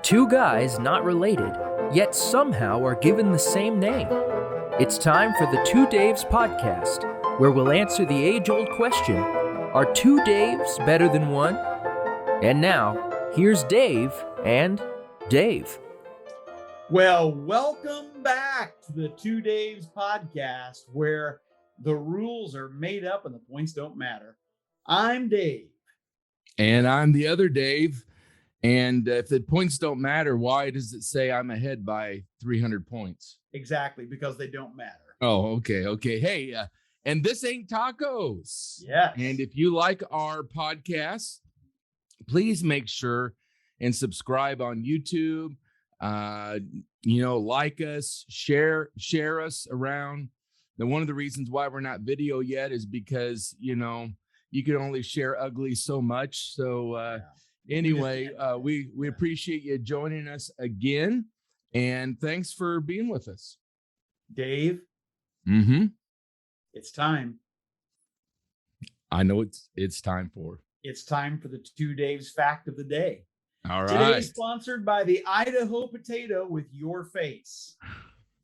Two guys not related, yet somehow are given the same name. It's time for the Two Daves podcast, where we'll answer the age-old question, are two Daves better than one? And now, here's Dave and Dave. Well, welcome back to the Two Daves podcast, where the rules are made up and the points don't matter. I'm Dave. And I'm the other Dave. And if the points don't matter, why does it say I'm ahead by 300 points? Exactly, because they don't matter. Oh, okay. Hey, and this ain't tacos. Yes. And if you like our podcast, please make sure and subscribe on YouTube. Like us, share us around. Now, one of the reasons why we're not video yet is because, you can only share ugly so much. So anyway, we appreciate you joining us again. And thanks for being with us. Dave. Mm-hmm. It's time. I know it's time for. It's time for the Two Daves fact of the day. All right. Today's sponsored by the Idaho potato with your face.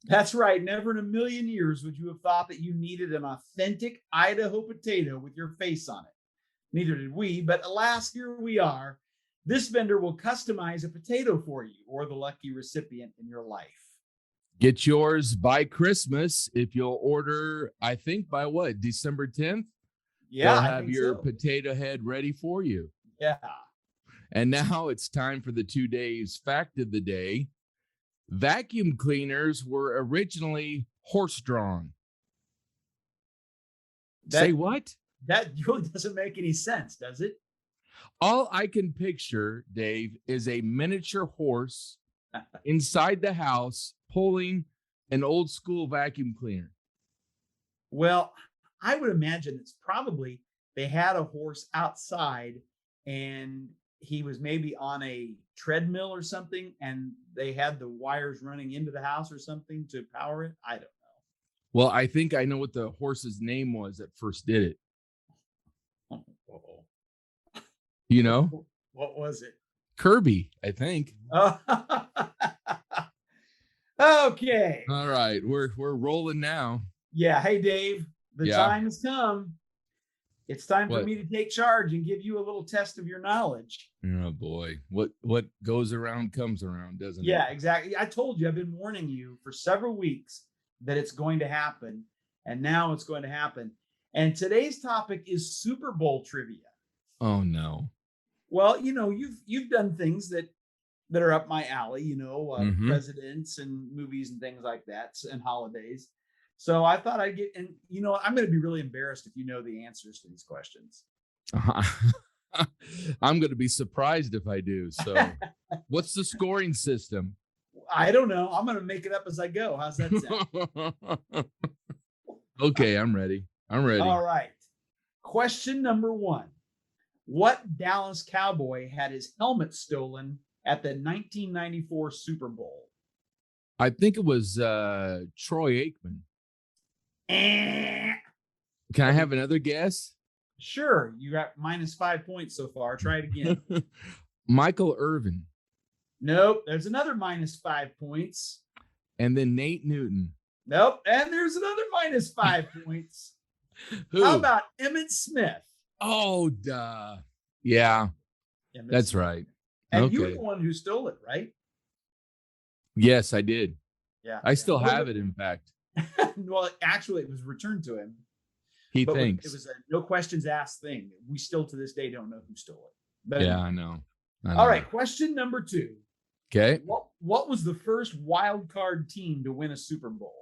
That's right. Never in a million years would you have thought that you needed an authentic Idaho potato with your face on it. Neither did we, but alas, here we are. This vendor will customize a potato for you or the lucky recipient in your life. Get yours by Christmas if you'll order, I think by what, December 10th? Yeah, they'll have your potato head ready for you. Yeah. And now it's time for the 2 days fact of the day. Vacuum cleaners were originally horse-drawn. Say what? That really doesn't make any sense, does it? All I can picture, Dave, is a miniature horse inside the house pulling an old school vacuum cleaner. Well, I would imagine it's probably they had a horse outside and he was maybe on a treadmill or something, and they had the wires running into the house or something to power it. I don't know. Well, I think I know what the horse's name was that first did it. Oh. You know? What was it? Kirby, I think. Okay. All right. We're rolling now. Yeah. Hey, Dave, the time has come. It's time for me to take charge and give you a little test of your knowledge. Oh, boy. What goes around comes around, doesn't it? Yeah, exactly. I told you, I've been warning you for several weeks that it's going to happen. And now it's going to happen. And today's topic is Super Bowl trivia. Oh, no. Well, you've done things that are up my alley, presidents and movies and things like that and holidays. So I thought I'd get, and I'm going to be really embarrassed if you know the answers to these questions. I'm going to be surprised if I do. So what's the scoring system? I don't know. I'm going to make it up as I go. How's that sound? Okay, I'm ready. All right. Question number 1. What Dallas Cowboy had his helmet stolen at the 1994 Super Bowl? I think it was Troy Aikman. Can I have another guess? Sure. You got -5 points so far. Try it again. Michael Irvin. Nope. There's another -5 points. And then Nate Newton. Nope. And there's another -5 points. Who? How about Emmitt Smith? Oh, duh. Yeah, that's right. And you were the one who stole it, right? Yes, I did. Yeah. I still have it, in fact. Well, actually, it was returned to him. He but thinks. It was a no questions asked thing. We still to this day don't know who stole it. But yeah, I know. All right, question number 2. Okay. What was the first wild card team to win a Super Bowl?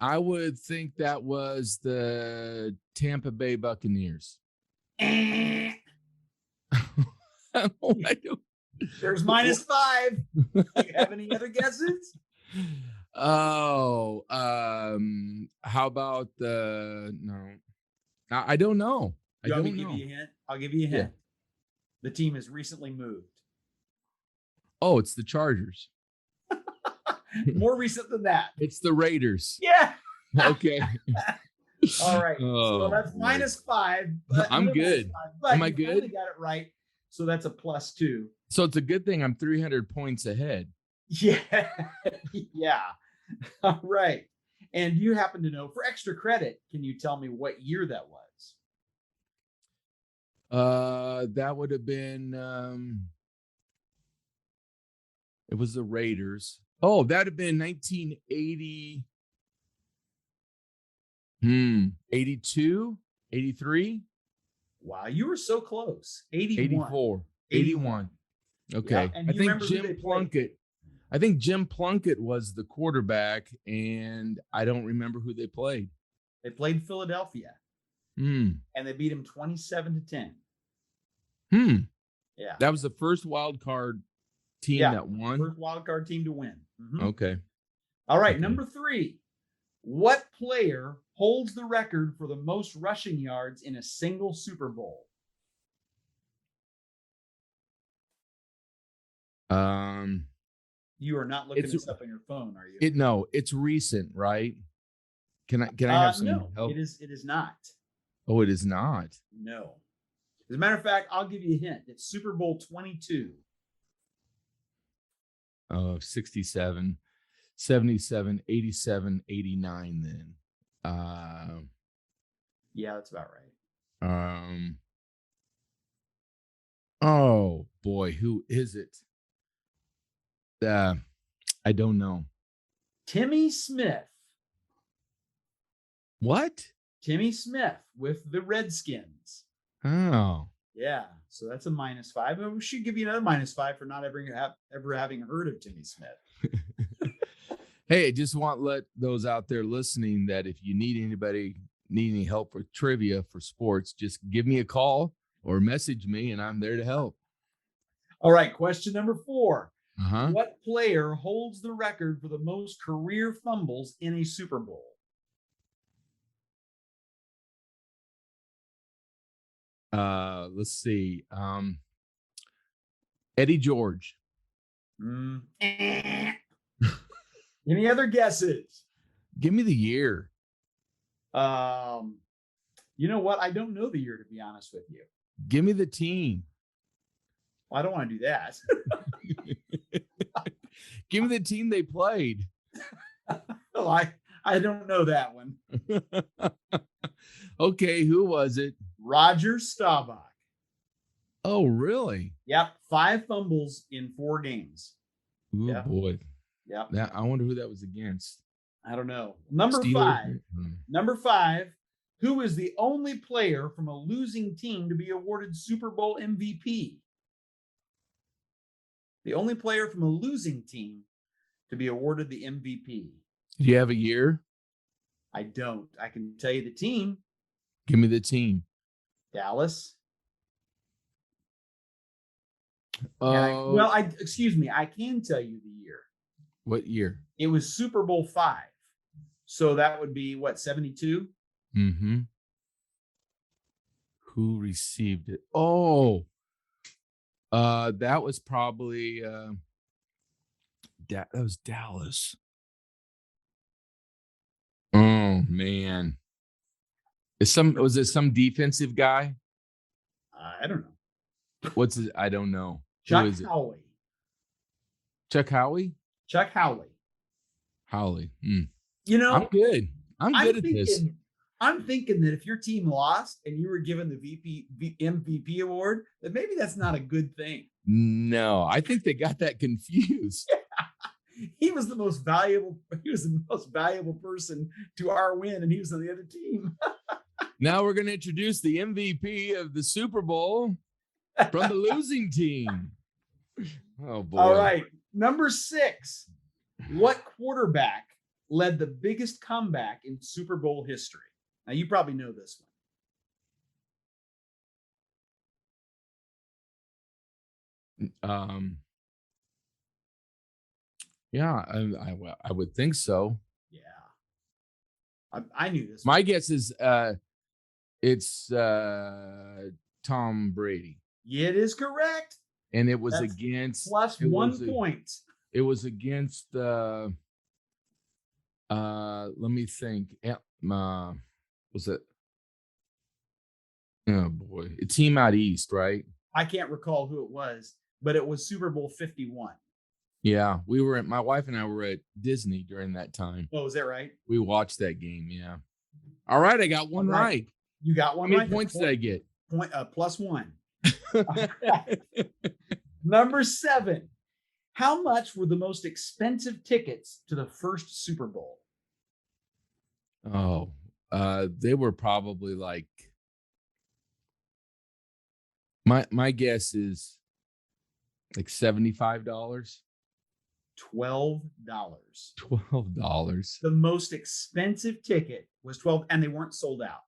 I would think that was the Tampa Bay Buccaneers. There's -5. Do you have any other guesses? Oh, how about no? I don't know. I don't know. Give you a hint? I'll give you a hint. Yeah. The team has recently moved. Oh, it's the Chargers. More recent than that. It's the Raiders. Yeah. Okay. All right. So that's -5. I'm good. But Am I you good? finally got it right. So that's a +2. So it's a good thing I'm 300 points ahead. Yeah. Yeah. All right. And you happen to know, for extra credit, can you tell me what year that was? That would have been it was the Raiders. Oh, that'd have been 1980. 82, 83, Wow, you were so close. 81. 84, 81. Okay. Yeah, and I you think remember who they Jim played? Plunkett. I think Jim Plunkett was the quarterback, and I don't remember who they played. They played Philadelphia, and they beat him 27-10. Yeah. That was the first wild card team that won. First wild card team to win. Okay. All right, Okay. number 3. What player holds the record for the most rushing yards in a single Super Bowl? You are not looking this up on your phone, are you? No, it's recent, right? Can I have some no, help? It is not. Oh, it is not. No. As a matter of fact, I'll give you a hint. It's Super Bowl 22. Oh, 67, 77, 87, 89 then. Yeah, that's about right. Oh boy, who is it? I don't know. Timmy Smith. What? Timmy Smith with the Redskins. Oh. Yeah, so that's a -5. We should give you another -5 for not ever having heard of Timmy Smith. Hey, I just want to let those out there listening that if you need any help with trivia for sports, just give me a call or message me and I'm there to help. All right, question number 4. Uh-huh. What player holds the record for the most career fumbles in a Super Bowl? Let's see. Eddie George. Any other guesses? Give me the year. You know what? I don't know the year, to be honest with you. Give me the team. Well, I don't want to do that. Give me the team they played. Oh, I don't know that one. Okay, who was it? Roger Staubach. Oh, really? Yep, 5 fumbles in 4 games. Oh, Yeah. boy. Yep. I wonder who that was against. I don't know. Number Steelers? 5. Number 5. Who is the only player from a losing team to be awarded Super Bowl MVP? The only player from a losing team to be awarded the MVP. Do you have a year? I don't. I can tell you the team. Give me the team. Dallas. Oh. Excuse me. I can tell you the year. What year? It was Super Bowl 5. So that would be what, 72? Mm-hmm. Who received it? Oh, that was probably that was Dallas. Oh man. Was it some defensive guy? I don't know. What's it? I don't know. Chuck Who is it? Howley. Chuck Howley? Chuck Howley. Howley. You know, I'm good. I'm good at this. I'm thinking that if your team lost and you were given the MVP award, that maybe that's not a good thing. No, I think they got that confused. He was the most valuable. He was the most valuable person to our win, and he was on the other team. Now we're going to introduce the MVP of the Super Bowl from the losing team. Oh boy! All right, number 6. What quarterback led the biggest comeback in Super Bowl history? Now you probably know this one. Yeah, I would think so. Yeah, I knew this. My guess is it's Tom Brady. It is correct. And it was That's against plus 1 point. It was against let me think. Was it? Oh boy, a team out east, right? I can't recall who it was, but it was Super Bowl 51. Yeah, my wife and I were at Disney during that time. Oh, is that right? We watched that game. Yeah. All right, I got one right. You got one right. How right. many points did I get? +1. Number 7. How much were the most expensive tickets to the first Super Bowl? Oh, they were probably like, my guess is like $75. $12. $12. The most expensive ticket was 12, and they weren't sold out.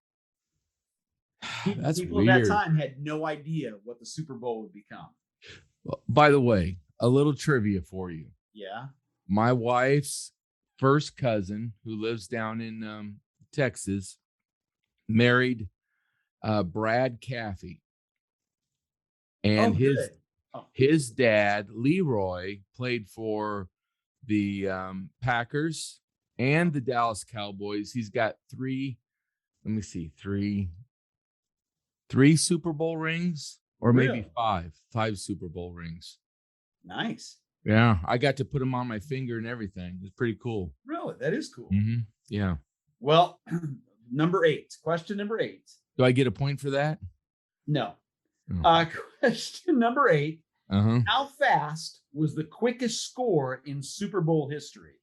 That's people weird. at that time had no idea what the Super Bowl would become. Well, by the way, a little trivia for you. Yeah. My wife's first cousin, who lives down in Texas, married Brad Caffey, and his dad Leroy played for the Packers and the Dallas Cowboys. He's got three Super Bowl rings, or maybe five Super Bowl rings. Nice. Yeah, I got to put them on my finger and everything. It's pretty cool. Really? That is cool. Mm-hmm. Yeah. Well, number 8. Question number 8. Do I get a point for that? No. Oh. Question number 8. Uh-huh. How fast was the quickest score in Super Bowl history?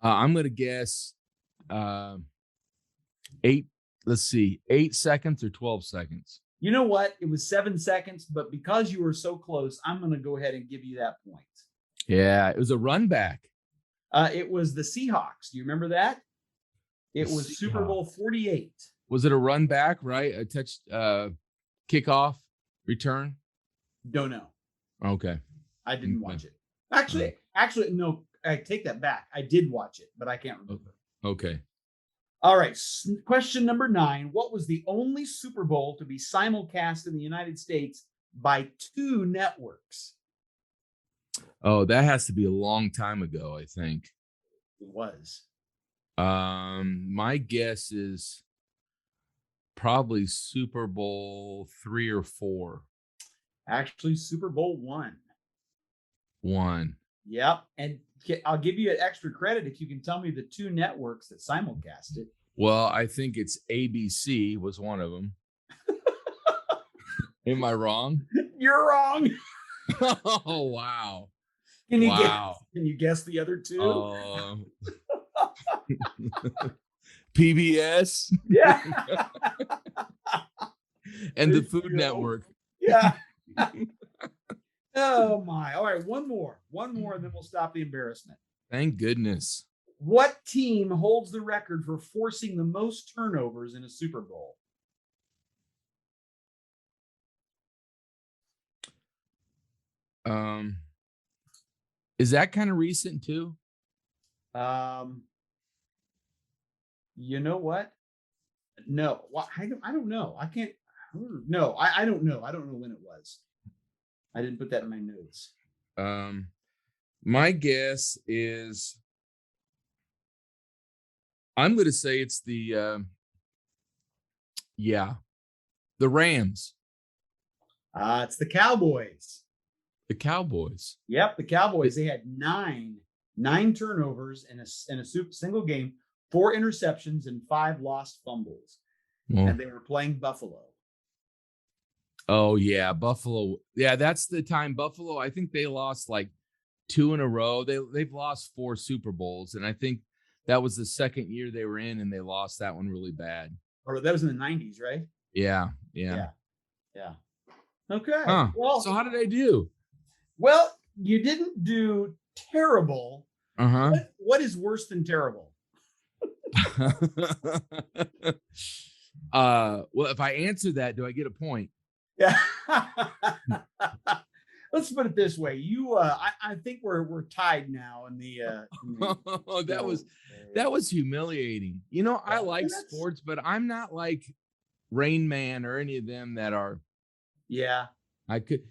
I'm going to guess 8 seconds or 12 seconds. You know what? It was 7 seconds, but because you were so close, I'm going to go ahead and give you that point. Yeah, it was a run back. It was the Seahawks. Do you remember that? It was Super Bowl 48. Was it a run back, right? A touch, kickoff, return? Don't know. Okay. I didn't watch it. Actually, no, I take that back. I did watch it, but I can't remember. Okay. All right. Question number 9. What was the only Super Bowl to be simulcast in the United States by 2 networks? Oh, that has to be a long time ago, I think. It was. My guess is probably Super Bowl 3 or 4. Actually, Super Bowl 1. 1. Yep. And I'll give you extra credit if you can tell me the 2 networks that simulcast it. Well, I think it's ABC was one of them. Am I wrong? You're wrong. Oh, wow. Can you guess the other 2? PBS. Yeah. And the Food Network. Yeah. Oh my. All right, one more, and then we'll stop the embarrassment. Thank goodness. What team holds the record for forcing the most turnovers in a Super Bowl? Is that kind of recent too? You know what? No. Well, I don't know. I can't. No, I don't know. I don't know when it was. I didn't put that in my notes. My guess is I'm going to say it's the Rams. It's the Cowboys. The Cowboys. Yep, the Cowboys. They had nine turnovers in a single game, 4 interceptions, and 5 lost fumbles. Well, and they were playing Buffalo. Oh, yeah, Buffalo. Yeah, that's the time Buffalo, I think they lost like 2 in a row. They've lost 4 Super Bowls, and I think that was the second year they were in, and they lost that one really bad. Or that was in the 90s, right? Yeah. Okay. Huh. Well, so how did I do? Well, you didn't do terrible. Uh-huh. What is worse than terrible? Well, if I answer that, do I get a point? Yeah. Let's put it this way. You I think we're tied now in the Oh, that was humiliating. You know, I like sports, but I'm not like Rain Man or any of them that are. Yeah. I could,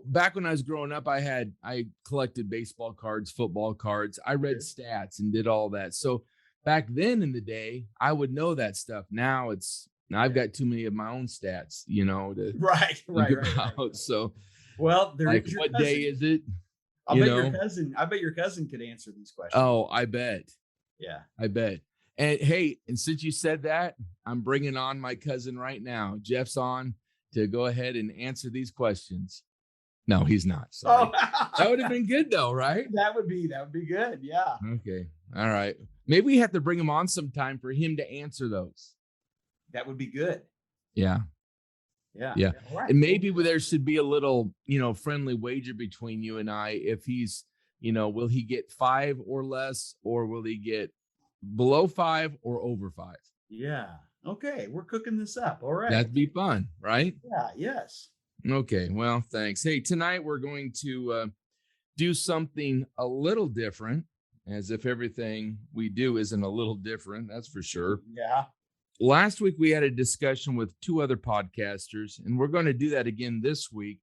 back when I was growing up, I collected baseball cards, football cards. I read stats and did all that. So back then in the day, I would know that stuff. Now it's Now I've got too many of my own stats, to Right. think about. So, well, there like, is your what cousin. day is it? I bet your cousin could answer these questions. Oh, I bet. Yeah, I bet. And hey, and since you said that, I'm bringing on my cousin right now. Jeff's on to go ahead and answer these questions. No, he's not. Sorry. Oh. That would have been good though, right? That would be good. Yeah. Okay. All right. Maybe we have to bring him on sometime for him to answer those. That would be good. Yeah. Yeah. All right. And maybe there should be a little, friendly wager between you and I. If he's, will he get 5 or less, or will he get below 5 or over 5? Yeah. Okay. We're cooking this up. All right. That'd be fun, right? Yeah. Yes. Okay. Well, thanks. Hey, tonight we're going to do something a little different, as if everything we do isn't a little different. That's for sure. Yeah. Last week, we had a discussion with 2 other podcasters, and we're going to do that again this week,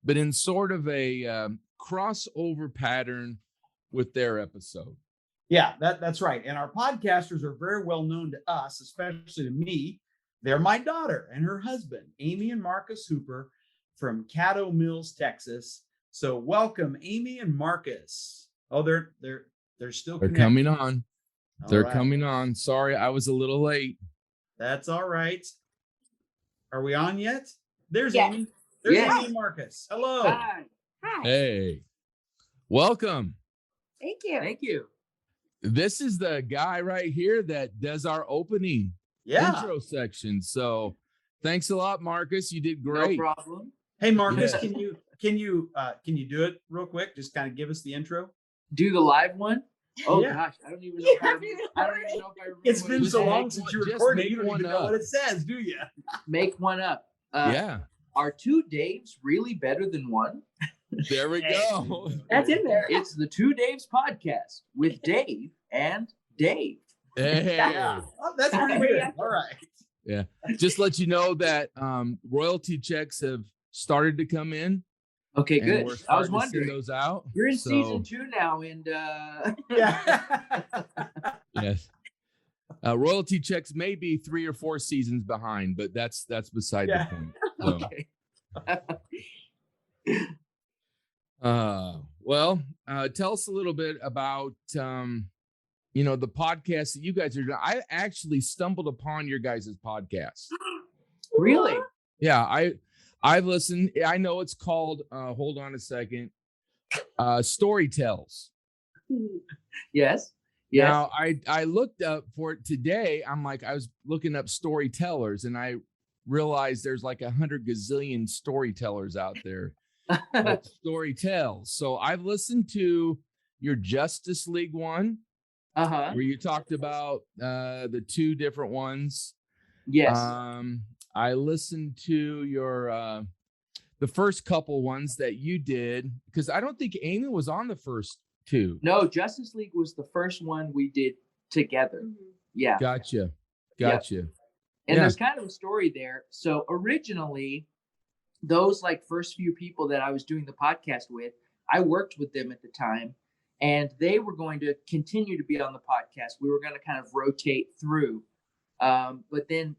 but in sort of a crossover pattern with their episode. Yeah, that's right. And our podcasters are very well known to us, especially to me. They're my daughter and her husband, Amy and Marcus Hooper from Caddo Mills, Texas. So welcome, Amy and Marcus. Oh, they're still connected. Coming on. They're right. coming on. Sorry, I was a little late. That's all right. Are we on yet? There's Yes. Amy. There's Yes. Amy and Marcus. Hello. Hi. Hey, welcome. Thank you. Thank you. This is the guy right here that does our opening intro section. So thanks a lot, Marcus. You did great. No problem. Hey, Marcus, Yeah. can you do it real quick? Just kind of give us the intro. Do the live one? Oh Yeah. gosh, I don't even know. I don't even know if I remember. It's what been it so was. long since you just recorded. make You don't one even know up. what it says, do you? Make one up. Yeah, Are 2 Daves really better than one? there we go. That's in there. It's the 2 Daves podcast with Dave and Dave. Hey. Oh, that's pretty good. All right. Yeah. Just let you know that royalty checks have started to come in. Okay, and good. we're I was starting to send wondering. those out. You're in So, season 2 now, and Yeah. yes. Royalty checks may be 3 or 4 seasons behind, but that's beside Yeah. the point. So, okay. tell us a little bit about the podcast that you guys are doing. I actually stumbled upon your guys' podcast. Really? Yeah, I've listened. I know it's called hold on a second. Storytells. Yes. Now I looked up for it today. I was looking up storytellers, and I realized there's like 100 gazillion storytellers out there. Storytells. So I've listened to your Justice League one, Uh-huh. where you talked about the 2 different ones. Yes. I listened to your the first couple ones that you did, because I don't think Amy was on the first 2. No, Justice League was the first one we did together. Yeah. Gotcha. And there's kind of a story there. So originally, those like first few people that I was doing the podcast with, I worked with them at the time, and they were going to continue to be on the podcast. We were going to kind of rotate through. But then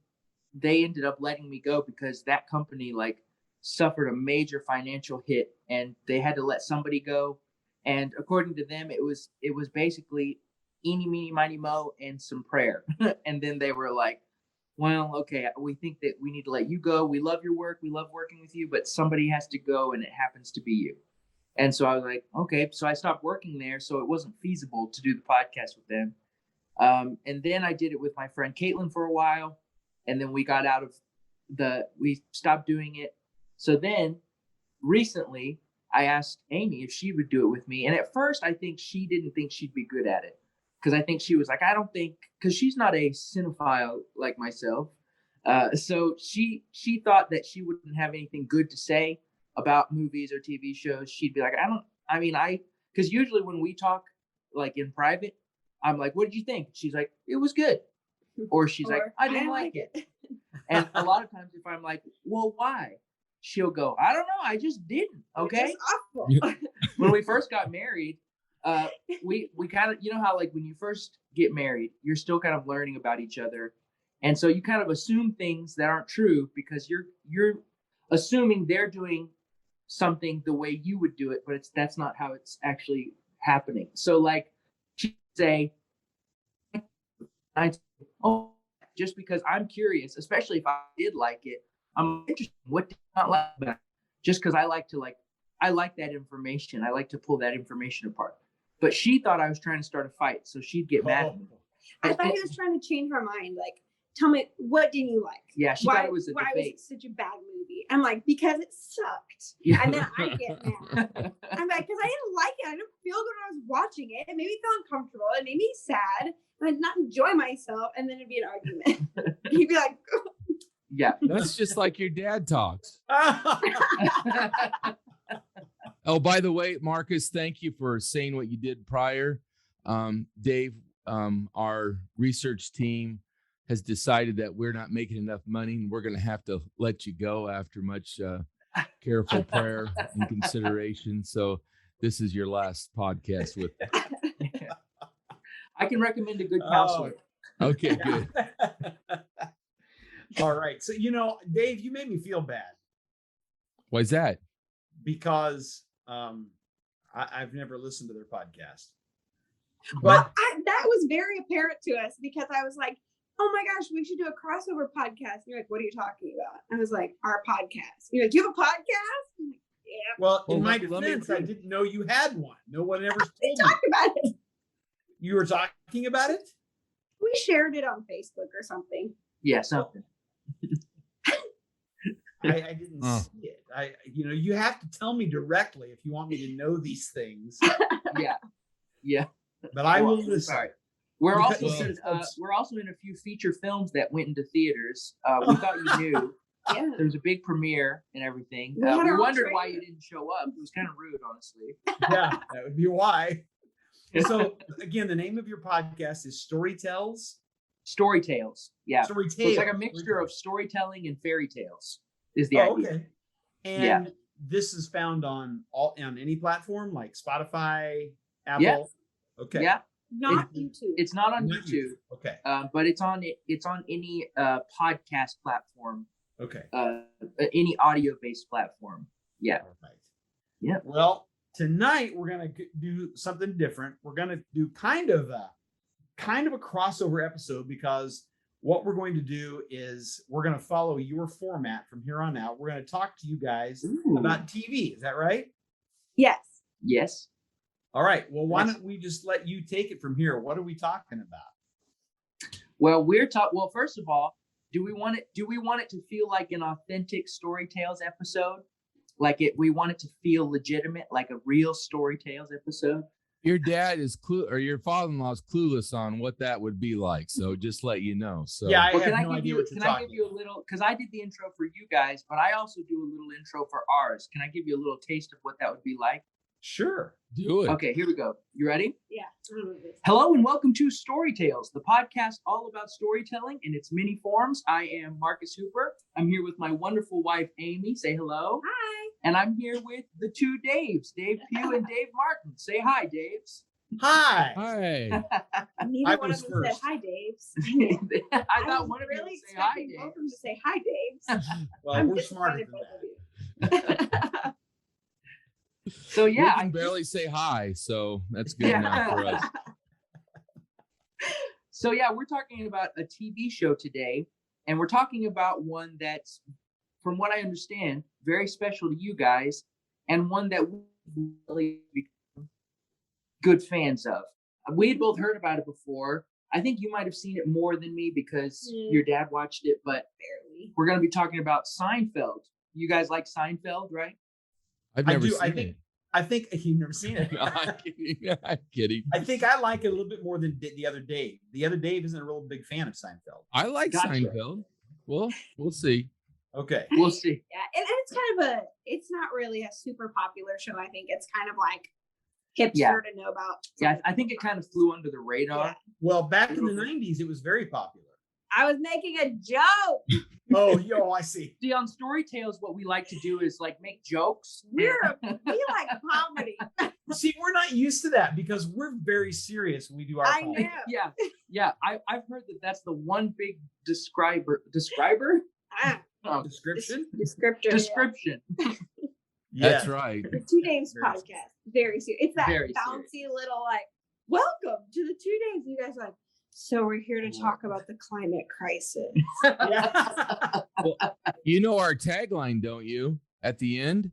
they ended up letting me go because that company like suffered a major financial hit, and they had to let somebody go. And according to them, it was basically eeny, meeny, miny, mo, and some prayer. And then they were like, well, okay, we think that we need to let you go. We love your work. We love working with you, but somebody has to go, and it happens to be you. And so I was like, okay. So I stopped working there, so it wasn't feasible to do the podcast with them. And then I did it with my friend Caitlin for a while, and then we got out of we stopped doing it. So then recently I asked Amy if she would do it with me. And at first I think she didn't think she'd be good at it, because I think she was like, I don't think, because she's not a cinephile like myself. So she thought that she wouldn't have anything good to say about movies or TV shows. She'd be like, because usually when we talk like in private, I'm like, what did you think? She's like, it was good. Or she's like, I didn't like it. And a lot of times if I'm like, well, why? She'll go, I don't know. I just didn't. Okay. When we first got married, we kind of, you know how like when you first get married, you're still kind of learning about each other. And so you kind of assume things that aren't true because you're assuming they're doing something the way you would do it, but that's not how it's actually happening. So like she'd say, oh, just because I'm curious, especially if I did like it, I'm interested in what did I not like about it. Just because I like that information. I like to pull that information apart. But she thought I was trying to start a fight, so she'd get mad at me. I thought he was trying to change my mind. Like, tell me, what didn't you like? Yeah, she thought it was a why debate. was it such a bad movie? I'm like, because it sucked. Yeah. And then I get mad. I'm like, because I didn't like it. I didn't feel good when I was watching it. It made me feel uncomfortable. It made me sad. And I did not enjoy myself. And then it'd be an argument. He'd be like, yeah. That's just like your dad talks. Oh, by the way, Marcus, thank you for saying what you did prior. Dave, our research team has decided that we're not making enough money and we're going to have to let you go after much careful prayer and consideration. So this is your last podcast with. I can recommend a good counselor. Okay, good. All right. So, Dave, you made me feel bad. Why is that? Because I've never listened to their podcast. but that was very apparent to us because I was like, oh my gosh, we should do a crossover podcast. And you're like, what are you talking about? I was like, our podcast. You're like, you have a podcast? I'm like, yeah. Well, in my let me defense, I didn't know you had one. No one ever told We me. talked about it. You were talking about it? We shared it on Facebook or something. Yeah, something. I didn't see it. You have to tell me directly if you want me to know these things. Yeah. But I will listen. Sorry. We're also Because- in a few feature films that went into theaters. We thought you knew. Yeah. There was a big premiere and everything. We had We our own wondered why trailer. you didn't show up. It was kind of rude, honestly. Yeah, that would be why. So again, the name of your podcast is Storytales. Yeah. So Storytales. it's like a mixture of storytelling and fairy tales is the idea. Okay. And this is found on any platform like Spotify, Apple. Yeah. Okay. Yeah. Not YouTube. It's not on Not YouTube. Okay. But it's on any podcast platform, Okay. any audio based platform. Yeah. Perfect. Yeah. Well, tonight we're gonna do something different. We're gonna do kind of a crossover episode because what we're going to do is we're going to follow your format from here on out. We're going to talk to you guys about TV. Is that right? Yes. Yes. All right. Well, why don't we just let you take it from here? What are we talking about? Well, Well, first of all, do we want it to feel like an authentic Storytales episode? We want it to feel legitimate, like a real Storytales episode? Your dad is your father-in-law is clueless on what that would be like. So just let you know. So yeah, I Well, have no idea what you're can I talking give you a little, because I did the intro for you guys, but I also do a little intro for ours. Can I give you a little taste of what that would be like? Sure. do it. Okay, here we go. You ready? Yeah. Hello and welcome to Storytales, the podcast all about storytelling in its many forms. I am Marcus Hooper. I'm here with my wonderful wife, Amy. Say hello. Hi. And I'm here with the two Daves, Dave Pugh and Dave Martin. Say hi, Daves. Hi. Hi. Neither I one of was them said first. hi, Daves. I thought was one of you really would say hi, expecting both of Dave. them to say hi, Daves. Well, I'm we're smarter disappointed than both that. of you. So We yeah, can barely say hi, so that's good enough for us. So yeah, we're talking about a TV show today, and we're talking about one that's, from what I understand, very special to you guys, and one that we've really become good fans of. We had both heard about it before. I think you might have seen it more than me because your dad watched it, but Barely. we're going to be talking about Seinfeld. You guys like Seinfeld, right? I've I never do. seen I think you've never seen it. it. No, I'm kidding. I'm kidding. I think I like it a little bit more than the other Dave. The other Dave isn't a real big fan of Seinfeld. I like Gotcha. Seinfeld. Well, we'll see. Okay. We'll see. Yeah, and it's kind of it's not really a super popular show. I think it's kind of like hipster Yeah. to know about. Yeah, I think it kind of flew under the radar. Yeah. Well, back in the 90s, it was very popular. I was making a joke. Oh, I see. See, on Storytales, what we like to do is like make jokes. We like comedy. See, we're not used to that because we're very serious when we do our I podcast. know. Yeah. I've heard that's the one big describer. Oh, Description? description. That's Yes. right. The Two Daves Very podcast. Very serious. It's that Very bouncy little like, welcome to the 2 days. You guys are like, so we're here to talk about the climate crisis. Yeah. Well, you know our tagline, don't you? At the end,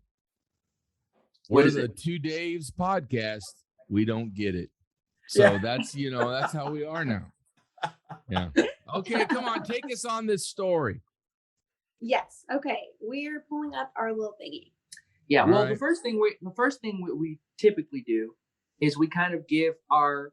What we're is the it? 2 Daves podcast. We don't get it. So that's that's how we are now. Yeah. Okay, come on, take us on this story. Yes. Okay. We're pulling up our little thingy. Yeah. All Well, right. the first thing we typically do is we kind of give our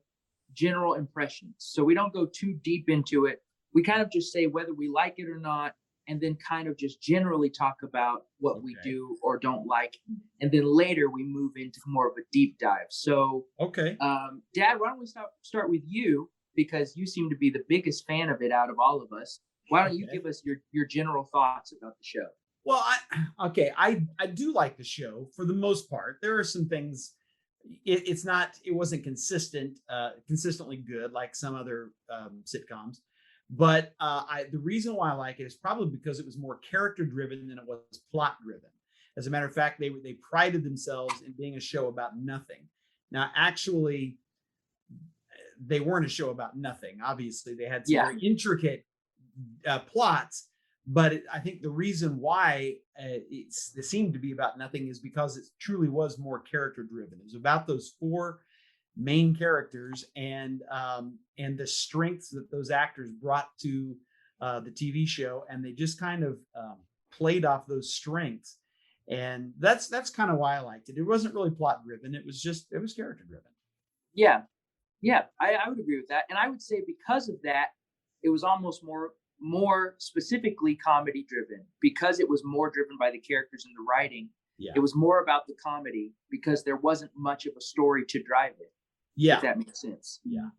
general impressions. So we don't go too deep into it. We kind of just say whether we like it or not, and then kind of just generally talk about what we Okay. do or don't like. And then later we move into more of a deep dive. So, Okay. Dad, why don't we start with you, because you seem to be the biggest fan of it out of all of us. Why don't you Okay. give us your general thoughts about the show? Well, I do like the show for the most part. There are some things. It wasn't consistently good like some other sitcoms, but the reason why I like it is probably because it was more character driven than it was plot driven. As a matter of fact, they prided themselves in being a show about nothing. Now, actually, they weren't a show about nothing. Obviously, they had some very intricate plots. But I think the reason why it seemed to be about nothing is because it truly was more character driven. It was about those four main characters and the strengths that those actors brought to the TV show, and they just kind of played off those strengths. And that's kind of why I liked it. It wasn't really plot driven. It was character driven. Yeah. I would agree with that, and I would say because of that, it was almost more specifically comedy driven, because it was more driven by the characters and the writing. Yeah. It was more about the comedy because there wasn't much of a story to drive it. Yeah. If that makes sense. Yeah.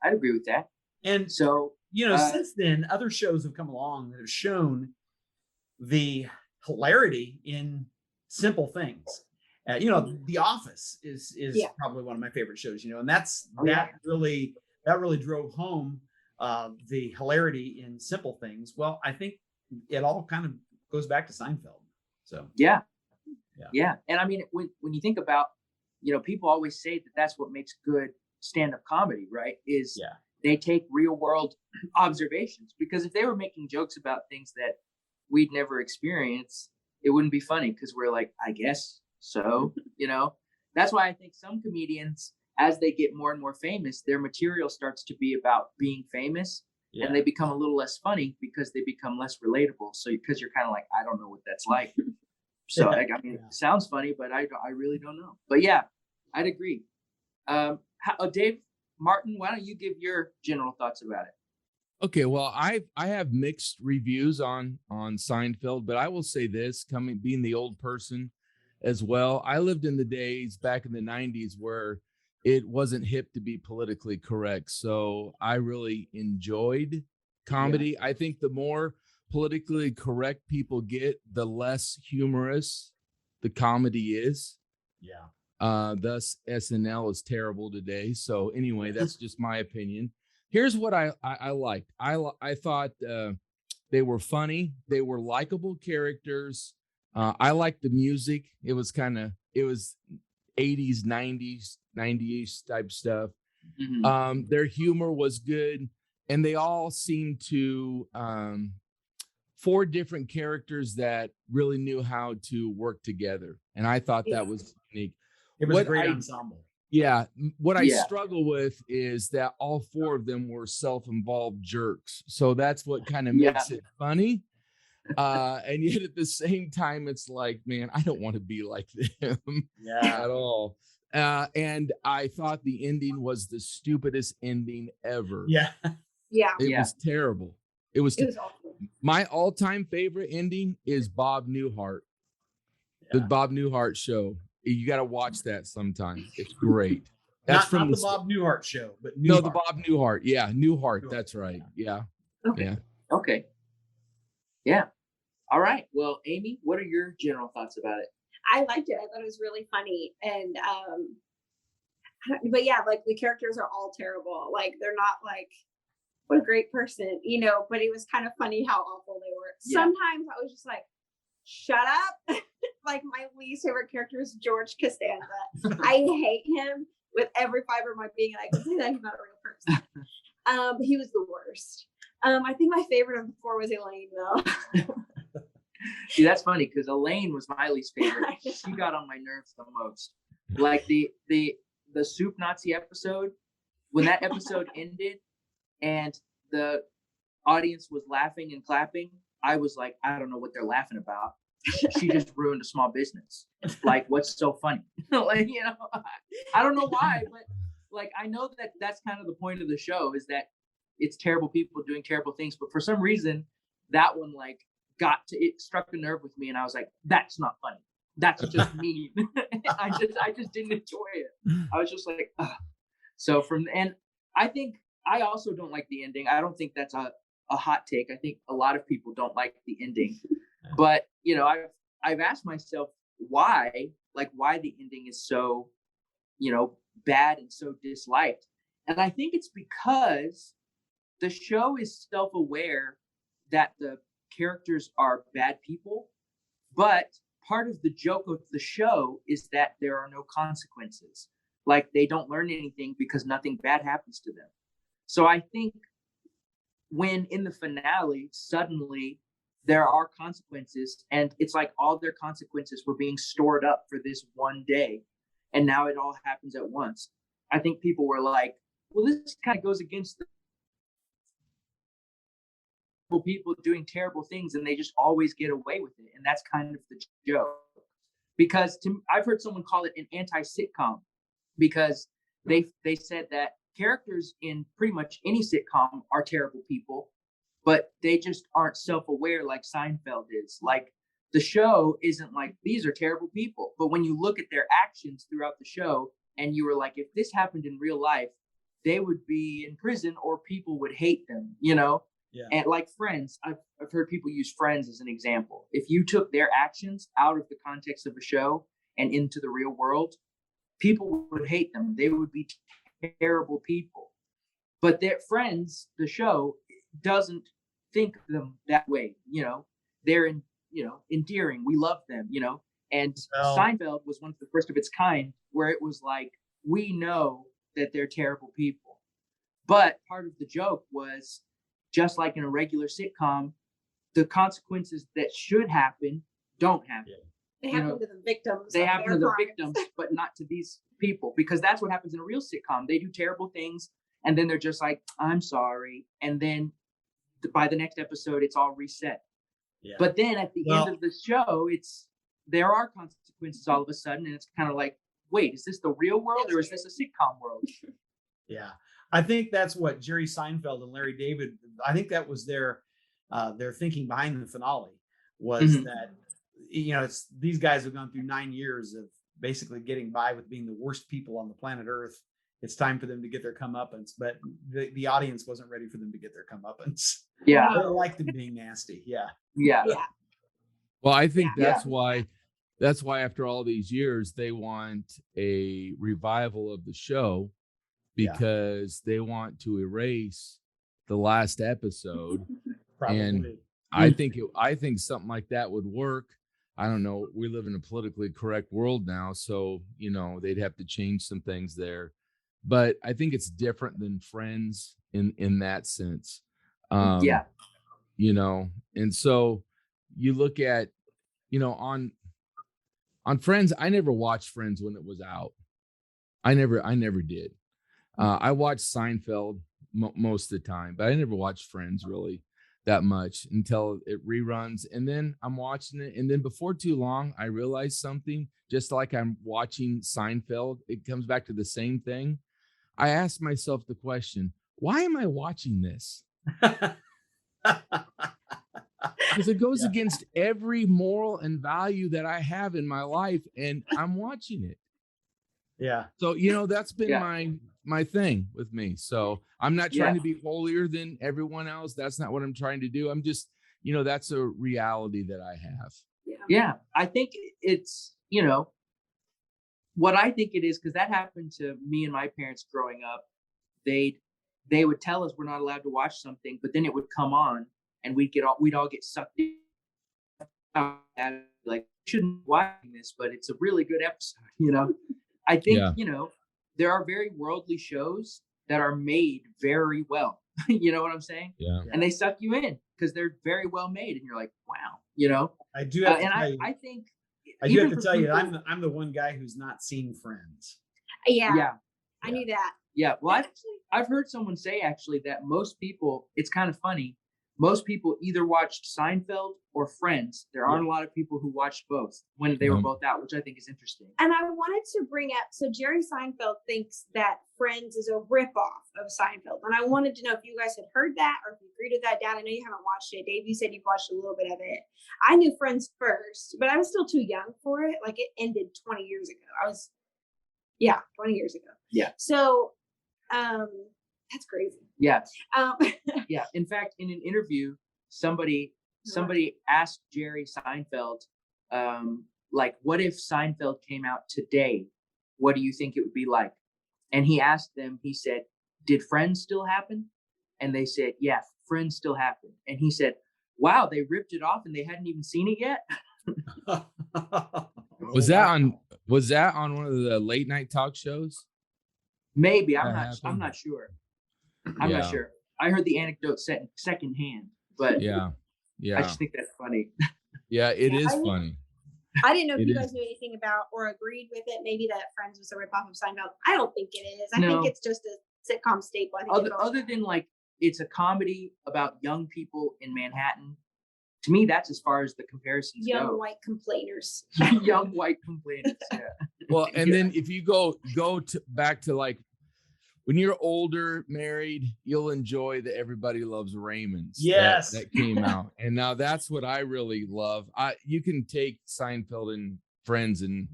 I'd agree with that. And So, since then, other shows have come along that have shown the hilarity in simple things. The Office is probably one of my favorite shows. And that really drove home the hilarity in simple things. Well, I think it all kind of goes back to Seinfeld. So yeah. And I mean, when you think about, people always say that that's what makes good stand-up comedy, right? Is they take real world observations, because if they were making jokes about things that we'd never experienced, it wouldn't be funny, because we're like, I guess so. That's why I think some comedians, as they get more and more famous, their material starts to be about being famous, and they become a little less funny because they become less relatable. So because you're kind of like, I don't know what that's like. So it sounds funny, but I really don't know. But yeah, I'd agree. Dave Martin, why don't you give your general thoughts about it? Okay, well, I have mixed reviews on Seinfeld, but I will say this, being the old person as well, I lived in the days back in the 90s where it wasn't hip to be politically correct. So I really enjoyed comedy. I think the more politically correct people get, the less humorous the comedy is. Thus SNL is terrible today. So anyway, that's just my opinion. Here's what I liked. I thought they were funny. They were likable characters. I liked the music. It was 80s, 90s type stuff. Mm-hmm. Their humor was good, and they all seemed to four different characters that really knew how to work together, and I thought that was unique. It was a great ensemble. Yeah, what I struggle with is that all four of them were self-involved jerks, so that's what kind of makes it funny. And yet at the same time, it's like, man, I don't want to be like them at all. And I thought the ending was the stupidest ending ever. It was terrible. It was awful. My all-time favorite ending is Bob Newhart. The Bob Newhart show. You got to watch that sometime. It's great. That's not the Bob Newhart show, but the Bob Newhart. Yeah, Newhart. That's right. Yeah. Okay. Yeah. All right. Well, Amy, what are your general thoughts about it? I liked it. I thought it was really funny. And but yeah, like the characters are all terrible. Like they're not like, what a great person, you know, but it was kind of funny how awful they were. Yeah. Sometimes I was just like, shut up. Like my least favorite character is George Costanza. I hate him with every fiber of my being. And I can say that he's not a real person. He was the worst. I think my favorite of the four was Elaine though. See, that's funny because Elaine was my least favorite. She got on my nerves the most. Like the Soup Nazi episode, when that episode ended and the audience was laughing and clapping, I was like, I don't know what they're laughing about. She just ruined a small business. Like, what's so funny? Like, you know, I don't know why, but like, I know that that's kind of the point of the show is that it's terrible people doing terrible things. But for some reason, that one like it struck a nerve with me, and I was like, that's not funny. That's just mean. I just didn't enjoy it. I was just like, ugh. So and I think I also don't like the ending. I don't think that's a hot take. I think a lot of people don't like the ending. But you know, I've asked myself why the ending is so, you know, bad and so disliked. And I think it's because the show is self-aware that the characters are bad people, but part of the joke of the show is that there are no consequences. Like they don't learn anything because nothing bad happens to them. So I think when in the finale, suddenly there are consequences, and it's like all their consequences were being stored up for this one day, and now it all happens at once. I think people were like, well, this kind of goes against the people doing terrible things, and they just always get away with it. And that's kind of the joke. Because I've heard someone call it an anti-sitcom, because they said that characters in pretty much any sitcom are terrible people, but they just aren't self-aware like Seinfeld is. Like the show isn't like, these are terrible people. But when you look at their actions throughout the show, and you were like, if this happened in real life, they would be in prison or people would hate them, you know? Yeah. And like Friends, I've heard people use Friends as an example. If you took their actions out of the context of a show and into the real world, people would hate them. They would be terrible people. But their Friends, the show, doesn't think of them that way. You know, they're endearing. We love them, you know. And Seinfeld was one of the first of its kind, where it was like, we know that they're terrible people. But part of the joke was, just like in a regular sitcom, the consequences that should happen don't happen. They happen to the victims. They happen to the victims, but not to these people, because that's what happens in a real sitcom. They do terrible things, and then they're just like, I'm sorry. And then by the next episode, it's all reset. Yeah. But then at the end of the show, there are consequences all of a sudden, and it's kind of like, wait, is this the real world or is this a sitcom world? Yeah. I think that's what Jerry Seinfeld and Larry David, I think that was their thinking behind the finale was that, you know, these guys have gone through 9 years of basically getting by with being the worst people on the planet Earth. It's time for them to get their comeuppance, but the audience wasn't ready for them to get their comeuppance. Yeah. They like them being nasty. Yeah. Yeah. Yeah. Well, I think that's why after all these years, they want a revival of the show, because they want to erase the last episode. And I think something like that would work. I don't know. We live in a politically correct world now, so, you know, they'd have to change some things there. But I think it's different than Friends in that sense. You know, and so you look at, you know, on Friends, I never watched Friends when it was out. I never did. I watched Seinfeld most of the time, but I never watched Friends really that much until it reruns. And then I'm watching it. And then before too long, I realized something, just like I'm watching Seinfeld, it comes back to the same thing. I asked myself the question, why am I watching this? Because it goes against every moral and value that I have in my life, and I'm watching it. Yeah. So, you know, that's been my thing with me. So I'm not trying to be holier than everyone else. That's not what I'm trying to do. I'm just, you know, that's a reality that I have. Yeah. I think it's you know, what I think it is, because that happened to me and my parents growing up. They would tell us we're not allowed to watch something, but then it would come on and we'd all get sucked in. Like, shouldn't be watching this, but it's a really good episode, you know. I think, you know, there are very worldly shows that are made very well. You know what I'm saying? Yeah. And they suck you in because they're very well made, and you're like, wow, you know. I do have to and tell you, I think I do have to tell you, people, I'm the one guy who's not seen Friends. Yeah. I knew that. Yeah. Well, I've heard someone say actually that most people, it's kind of funny, most people either watched Seinfeld or Friends. There aren't a lot of people who watched both when they were both out, which I think is interesting. And I wanted to bring up, so Jerry Seinfeld thinks that Friends is a ripoff of Seinfeld. And I wanted to know if you guys had heard that or if you agreed with that. Dad, I know you haven't watched it. Dave, you said you've watched a little bit of it. I knew Friends first, but I was still too young for it. Like, it ended 20 years ago. 20 years ago. Yeah. So, that's crazy. Yeah. Yeah. In fact, in an interview, somebody asked Jerry Seinfeld, like, what if Seinfeld came out today? What do you think it would be like? And he asked them, he said, did Friends still happen? And they said, yeah, Friends still happen. And he said, wow, they ripped it off and they hadn't even seen it yet. Was that on one of the late night talk shows? Maybe. I'm not sure. I'm not Yeah. sure. I heard the anecdote secondhand, but Yeah. I just think that's funny. Yeah, it is I didn't- funny. I didn't know if It you is. guys knew anything about or agreed with it. Maybe that Friends was a ripoff of Seinfeld. I don't think it is. I No. think it's just a sitcom staple. I think Other than like, it's a comedy about young people in Manhattan. To me, that's as far as the comparisons young go. white complainers. Young white complainants. Yeah. Well, and then if you go back to like when you're older, married, you'll enjoy the Everybody Loves Raymond's. Yes. That came out. And now that's what I really love. You can take Seinfeld and Friends and,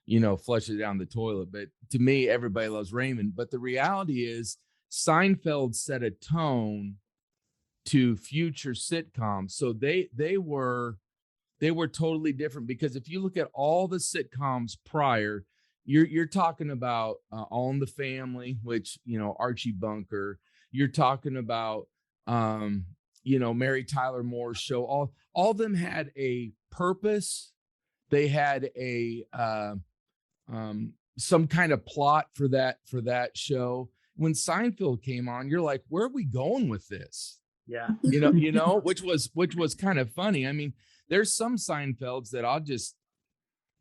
you know, flush it down the toilet. But to me, Everybody Loves Raymond. But the reality is Seinfeld set a tone to future sitcoms. So they were totally different, because if you look at all the sitcoms prior, you're talking about All in the Family, which, you know, Archie Bunker. You're talking about you know, Mary Tyler Moore's show. All of them had a purpose. They had a some kind of plot for that show. When Seinfeld came on, you're like, where are we going with this? Yeah. You know, which was kind of funny. I mean, there's some Seinfelds that I'll just,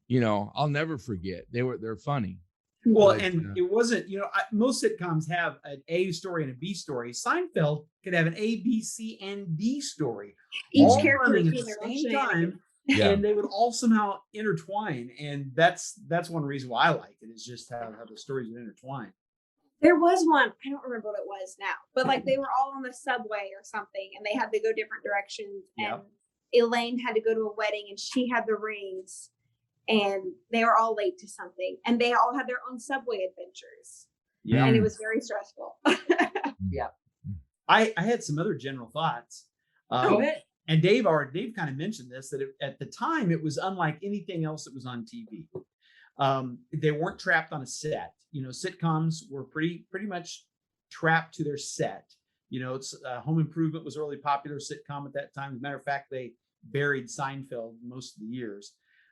you know, I'll never forget. They're funny. Well, But, and it wasn't, you know, most sitcoms have an A story and a B story. Seinfeld could have an A, B, C, and D story. Each all character running would at be the their own same shenanigans. time, Yeah. and they would all somehow intertwine. And that's one reason why I like it, is just how the stories would intertwine. There was one, I don't remember what it was now, but like they were all on the subway or something and they had to go different directions. Yeah. And Elaine had to go to a wedding and she had the rings and they were all late to something and they all had their own subway adventures. Yeah. And it was very stressful. I had some other general thoughts. And Dave kind of mentioned this, that at the time it was unlike anything else that was on TV. They weren't trapped on a set. You know, sitcoms were pretty much trapped to their set. You know, it's Home Improvement was a really popular sitcom at that time. As a matter of fact, they buried Seinfeld most of the years.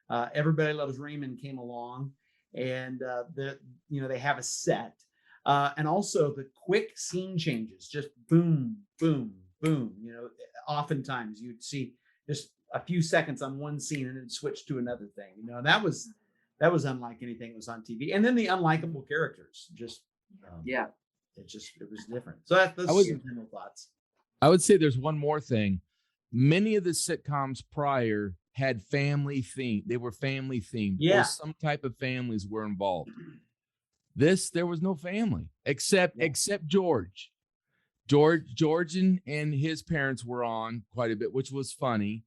Everybody Loves Raymond came along, and they have a set, and also the quick scene changes, just boom, boom, boom. You know, oftentimes you'd see just a few seconds on one scene and then switch to another thing. You know, and that was unlike anything that was on TV. And then the unlikable characters, just it was different. So that's some general thoughts. I would say there's one more thing. Many of the sitcoms prior had family theme. They were family themed. Yeah. Or some type of families were involved. There was no family except George. George and his parents were on quite a bit, which was funny.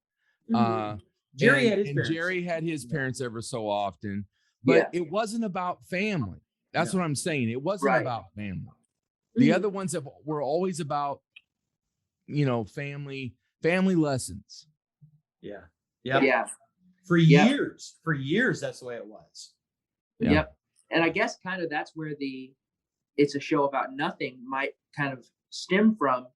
Jerry had his parents ever so often, but it wasn't about family. That's what I'm saying. It wasn't about family. The other ones were always about, you know, family lessons. Yeah. For years. For years, that's the way it was. Yeah. Yep. And I guess kind of that's where it's a show about nothing might kind of stem from.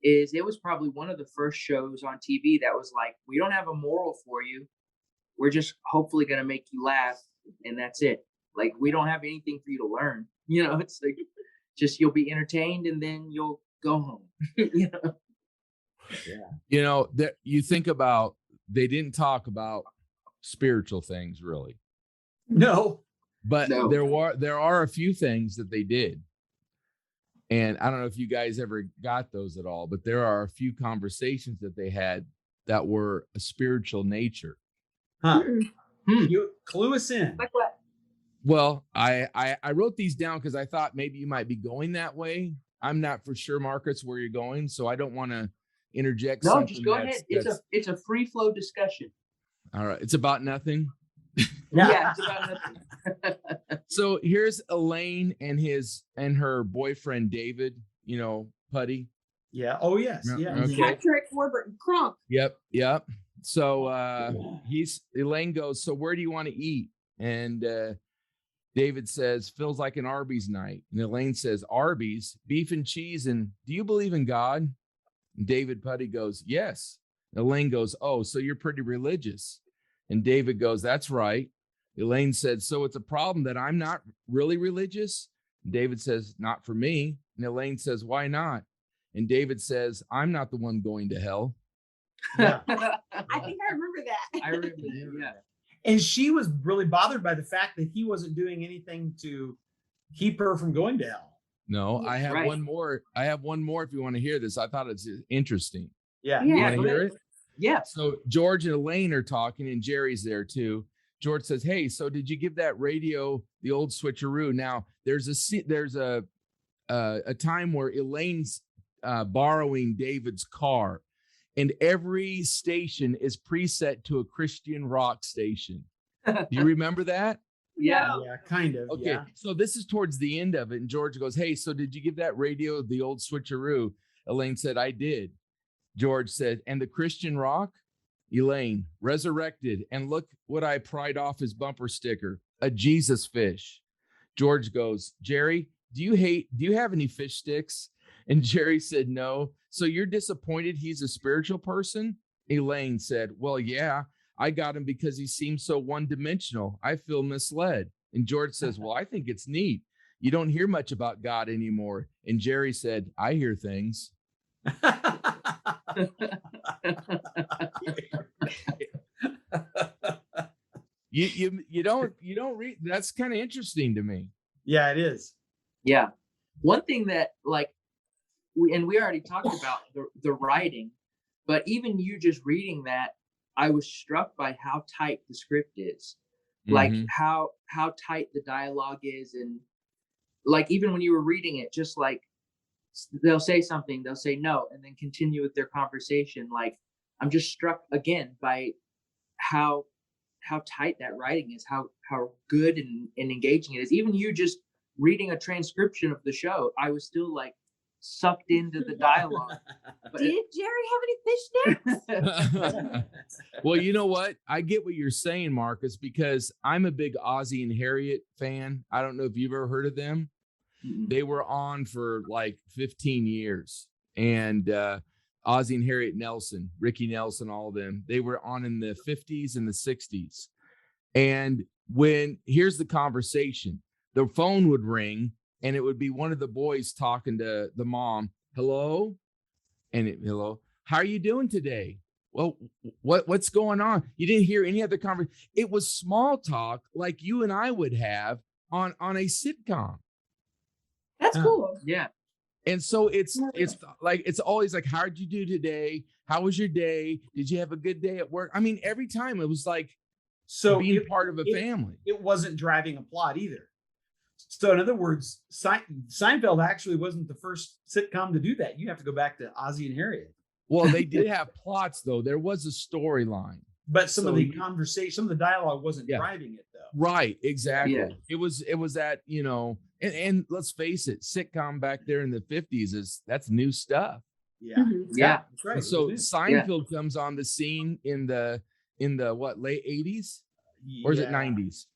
Is it was probably one of the first shows on TV that was like, we don't have a moral for you. We're just hopefully going to make you laugh. And that's it. Like, we don't have anything for you to learn. You know, it's like, just you'll be entertained and then you'll go home. You know? Yeah. You know, that you think about, they didn't talk about spiritual things really. No. But there are a few things that they did. And I don't know if you guys ever got those at all, but there are a few conversations that they had that were a spiritual nature. Huh. You clue us in. Like what? Well, I wrote these down because I thought maybe you might be going that way. I'm not for sure, Marcus, where you're going, so I don't want to interject. No, just go ahead. It's a free flow discussion. All right, it's about nothing. Yeah, it's about nothing. So here's Elaine and her boyfriend David. You know, Putty. Yeah. Oh yes. Yeah. Yeah. Okay. Patrick Warburton, Kronk. Yep. So Elaine goes, so where do you want to eat? And David says, feels like an Arby's night. And Elaine says, Arby's, beef and cheese, and do you believe in God? And David Putty goes, yes. Elaine goes, oh, so you're pretty religious. And David goes, that's right. Elaine said, so it's a problem that I'm not really religious? And David says, not for me. And Elaine says, why not? And David says, I'm not the one going to hell. Yeah. I think I remember that. I remember that, yeah. And she was really bothered by the fact that he wasn't doing anything to keep her from going to hell. No, Yeah, I have right. one more. I have one more if you want to hear this. I thought it's interesting. Yeah. You Yeah, want to go hear ahead. it? Yeah. So George and Elaine are talking, and Jerry's there too. George says, hey, so did you give that radio the old switcheroo? Now, there's a time where Elaine's borrowing David's car, and every station is preset to a Christian rock station. Do you remember that? Yeah. Yeah. Kind of. Okay, Yeah. so this is towards the end of it, and George goes, hey, so did you give that radio the old switcheroo? Elaine said, I did. George said, and the Christian rock? Elaine, resurrected, and look what I pried off his bumper sticker, a Jesus fish. George goes, Jerry, do you have any fish sticks? And Jerry said, no. So you're disappointed he's a spiritual person? Elaine said, well, yeah, I got him because he seems so one-dimensional. I feel misled. And George says, well, I think it's neat. You don't hear much about God anymore. And Jerry said, I hear things. You don't read. That's kind of interesting to me. Yeah, it is. Yeah. One thing that we already talked about the writing, but even you just reading that, I was struck by how tight the script is, like how tight the dialogue is. And like, even when you were reading it, just like they'll say something, they'll say no, and then continue with their conversation. Like, I'm just struck again by how tight that writing is, how good and engaging it is. Even you just reading a transcription of the show, I was still like sucked into the dialogue. But Did Jerry have any fish sticks? Well, you know what? I get what you're saying, Marcus, because I'm a big Ozzie and Harriet fan. I don't know if you've ever heard of them. They were on for like 15 years. And Ozzie and Harriet Nelson, Ricky Nelson, all of them, they were on in the 50s and the 60s. And here's the conversation, the phone would ring and it would be one of the boys talking to the mom. Hello? Hello. How are you doing today? Well, what's going on? You didn't hear any other conversation. It was small talk like you and I would have on a sitcom. That's cool. yeah. And so it's always like, how'd you do today? How was your day? Did you have a good day at work? I mean, every time it was like being part of a family. It wasn't driving a plot either. So in other words, Seinfeld actually wasn't the first sitcom to do that. You have to go back to Ozzie and Harriet. Well, they did have plots though. There was a storyline. But some of the conversation, some of the dialogue wasn't Yeah. driving it though. Right, exactly. Yeah. It was that, and let's face it, sitcom back there in the 50s that's new stuff. Yeah. Mhm. Yeah. That's right. So It is. Seinfeld comes on the scene in the in the late 80s or is it 90s?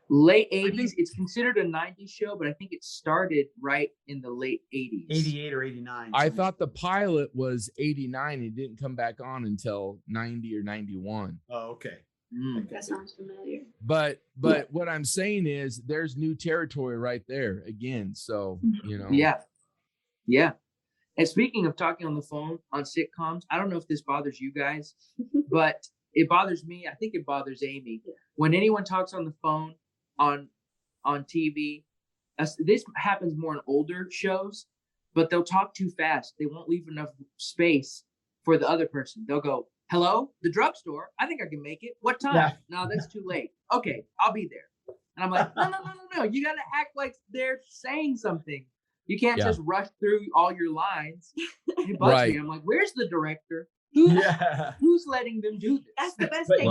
Late 80s. It's considered a 90s show, but I think it started right in the late 80s. 88 or 89. I thought the pilot was 89. It didn't come back on until 90 or 91. Oh, okay. That sounds familiar. But what I'm saying is there's new territory right there again. So, you know. Yeah. And speaking of talking on the phone on sitcoms, I don't know if this bothers you guys, but it bothers me. I think it bothers Amy. When anyone talks on the phone on TV, this happens more in older shows, but they'll talk too fast. They won't leave enough space for the other person. They'll go, hello, the drugstore. I think I can make it. What time? Yeah. No, that's too late. Okay, I'll be there. And I'm like, no. You got to act like they're saying something. You can't just rush through all your lines. It bugs me. I'm like, where's the director? Who's letting them do this? That's the best But thing.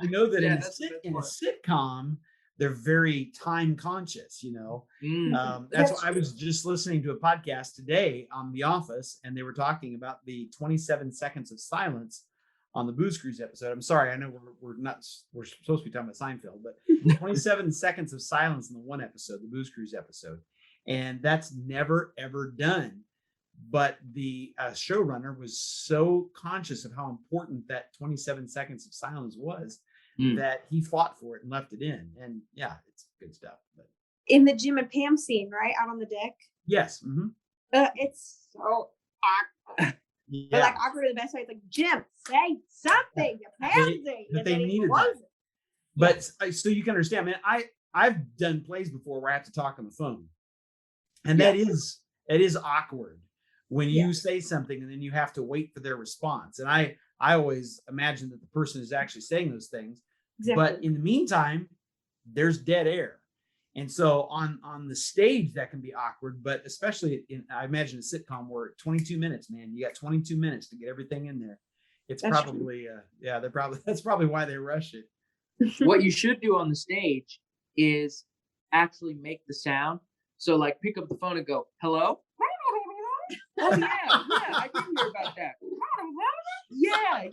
you know that in a part. sitcom, they're very time conscious, you know. That's why I was just listening to a podcast today on The Office, and they were talking about the 27 seconds of silence on the Booze Cruise episode. I'm sorry, I know we're supposed to be talking about Seinfeld, but 27 seconds of silence in the one episode, the Booze Cruise episode. And that's never, ever done. But the showrunner was so conscious of how important that 27 seconds of silence was that he fought for it and left it in. And yeah, it's good stuff. But in the Jim and Pam scene, right out on the deck. Yes. It's so awkward. But like awkward in the best way. It's like, Jim, say something. You're pansy. But they needed that. But so you can understand, man. I've done plays before where I have to talk on the phone, and that is awkward when you say something and then you have to wait for their response. And I always imagine that the person is actually saying those things. Exactly. But in the meantime, there's dead air. And so on the stage, that can be awkward, but especially I imagine a sitcom where 22 minutes, man, you got 22 minutes to get everything in there. It's that's probably, that's probably why they rush it. What you should do on the stage is actually make the sound. So like pick up the phone and go, hello? Oh yeah, I did hear about that. Yeah.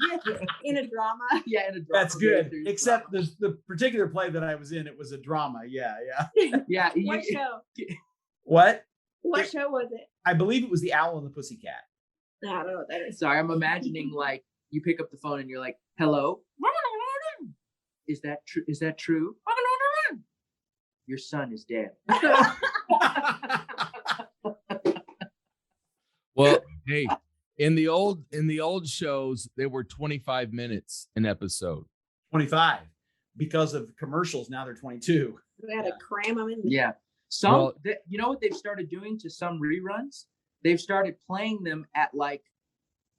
In a drama. Yeah, in a drama. That's good. Except the particular play that I was in, it was a drama. Yeah. Yeah. What show? What show was it? I believe it was The Owl and the Pussycat. I don't know what that is. Sorry, I'm imagining like you pick up the phone and you're like, hello? Is that true? Is that true? Your son is dead. Well, hey, in the old shows, they were 25 minutes an episode. 25 because of commercials. Now they're 22. We had to cram them in. Yeah. You know what they've started doing to some reruns? They've started playing them at like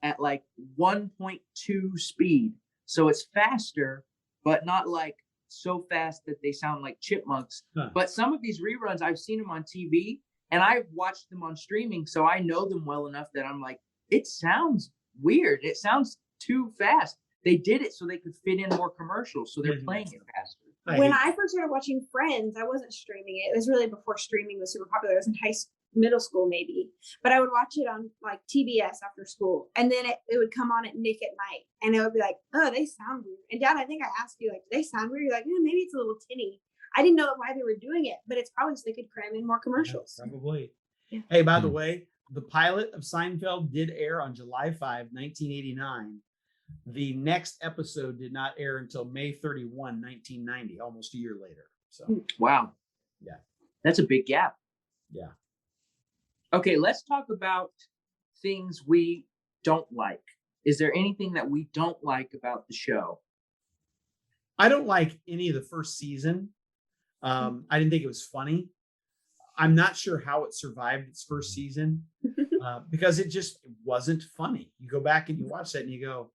1.2 speed. So it's faster, but not like so fast that they sound like chipmunks. Huh. But some of these reruns, I've seen them on TV and I've watched them on streaming. So I know them well enough that I'm like, it sounds weird. It sounds too fast. They did it so they could fit in more commercials. So they're playing it faster. When I first started watching Friends, I wasn't streaming it. It was really before streaming was super popular. It was in middle school maybe, but I would watch it on like TBS after school, and then it would come on at Nick at Night, and it would be like, oh, they sound weird. And Dad, I think I asked you, like, do they sound weird? You're like, maybe it's a little tinny. I didn't know why they were doing it, but it's probably so they could cram in more commercials. Yeah, probably. Yeah. Hey, by the way, the pilot of Seinfeld did air on July 5, 1989. The next episode did not air until May 31, 1990, almost a year later. So wow. Yeah. That's a big gap. Yeah. Okay, let's talk about things we don't like. Is there anything that we don't like about the show? I don't like any of the first season. I didn't think it was funny. I'm not sure how it survived its first season because it just wasn't funny. You go back and you watch that and you go,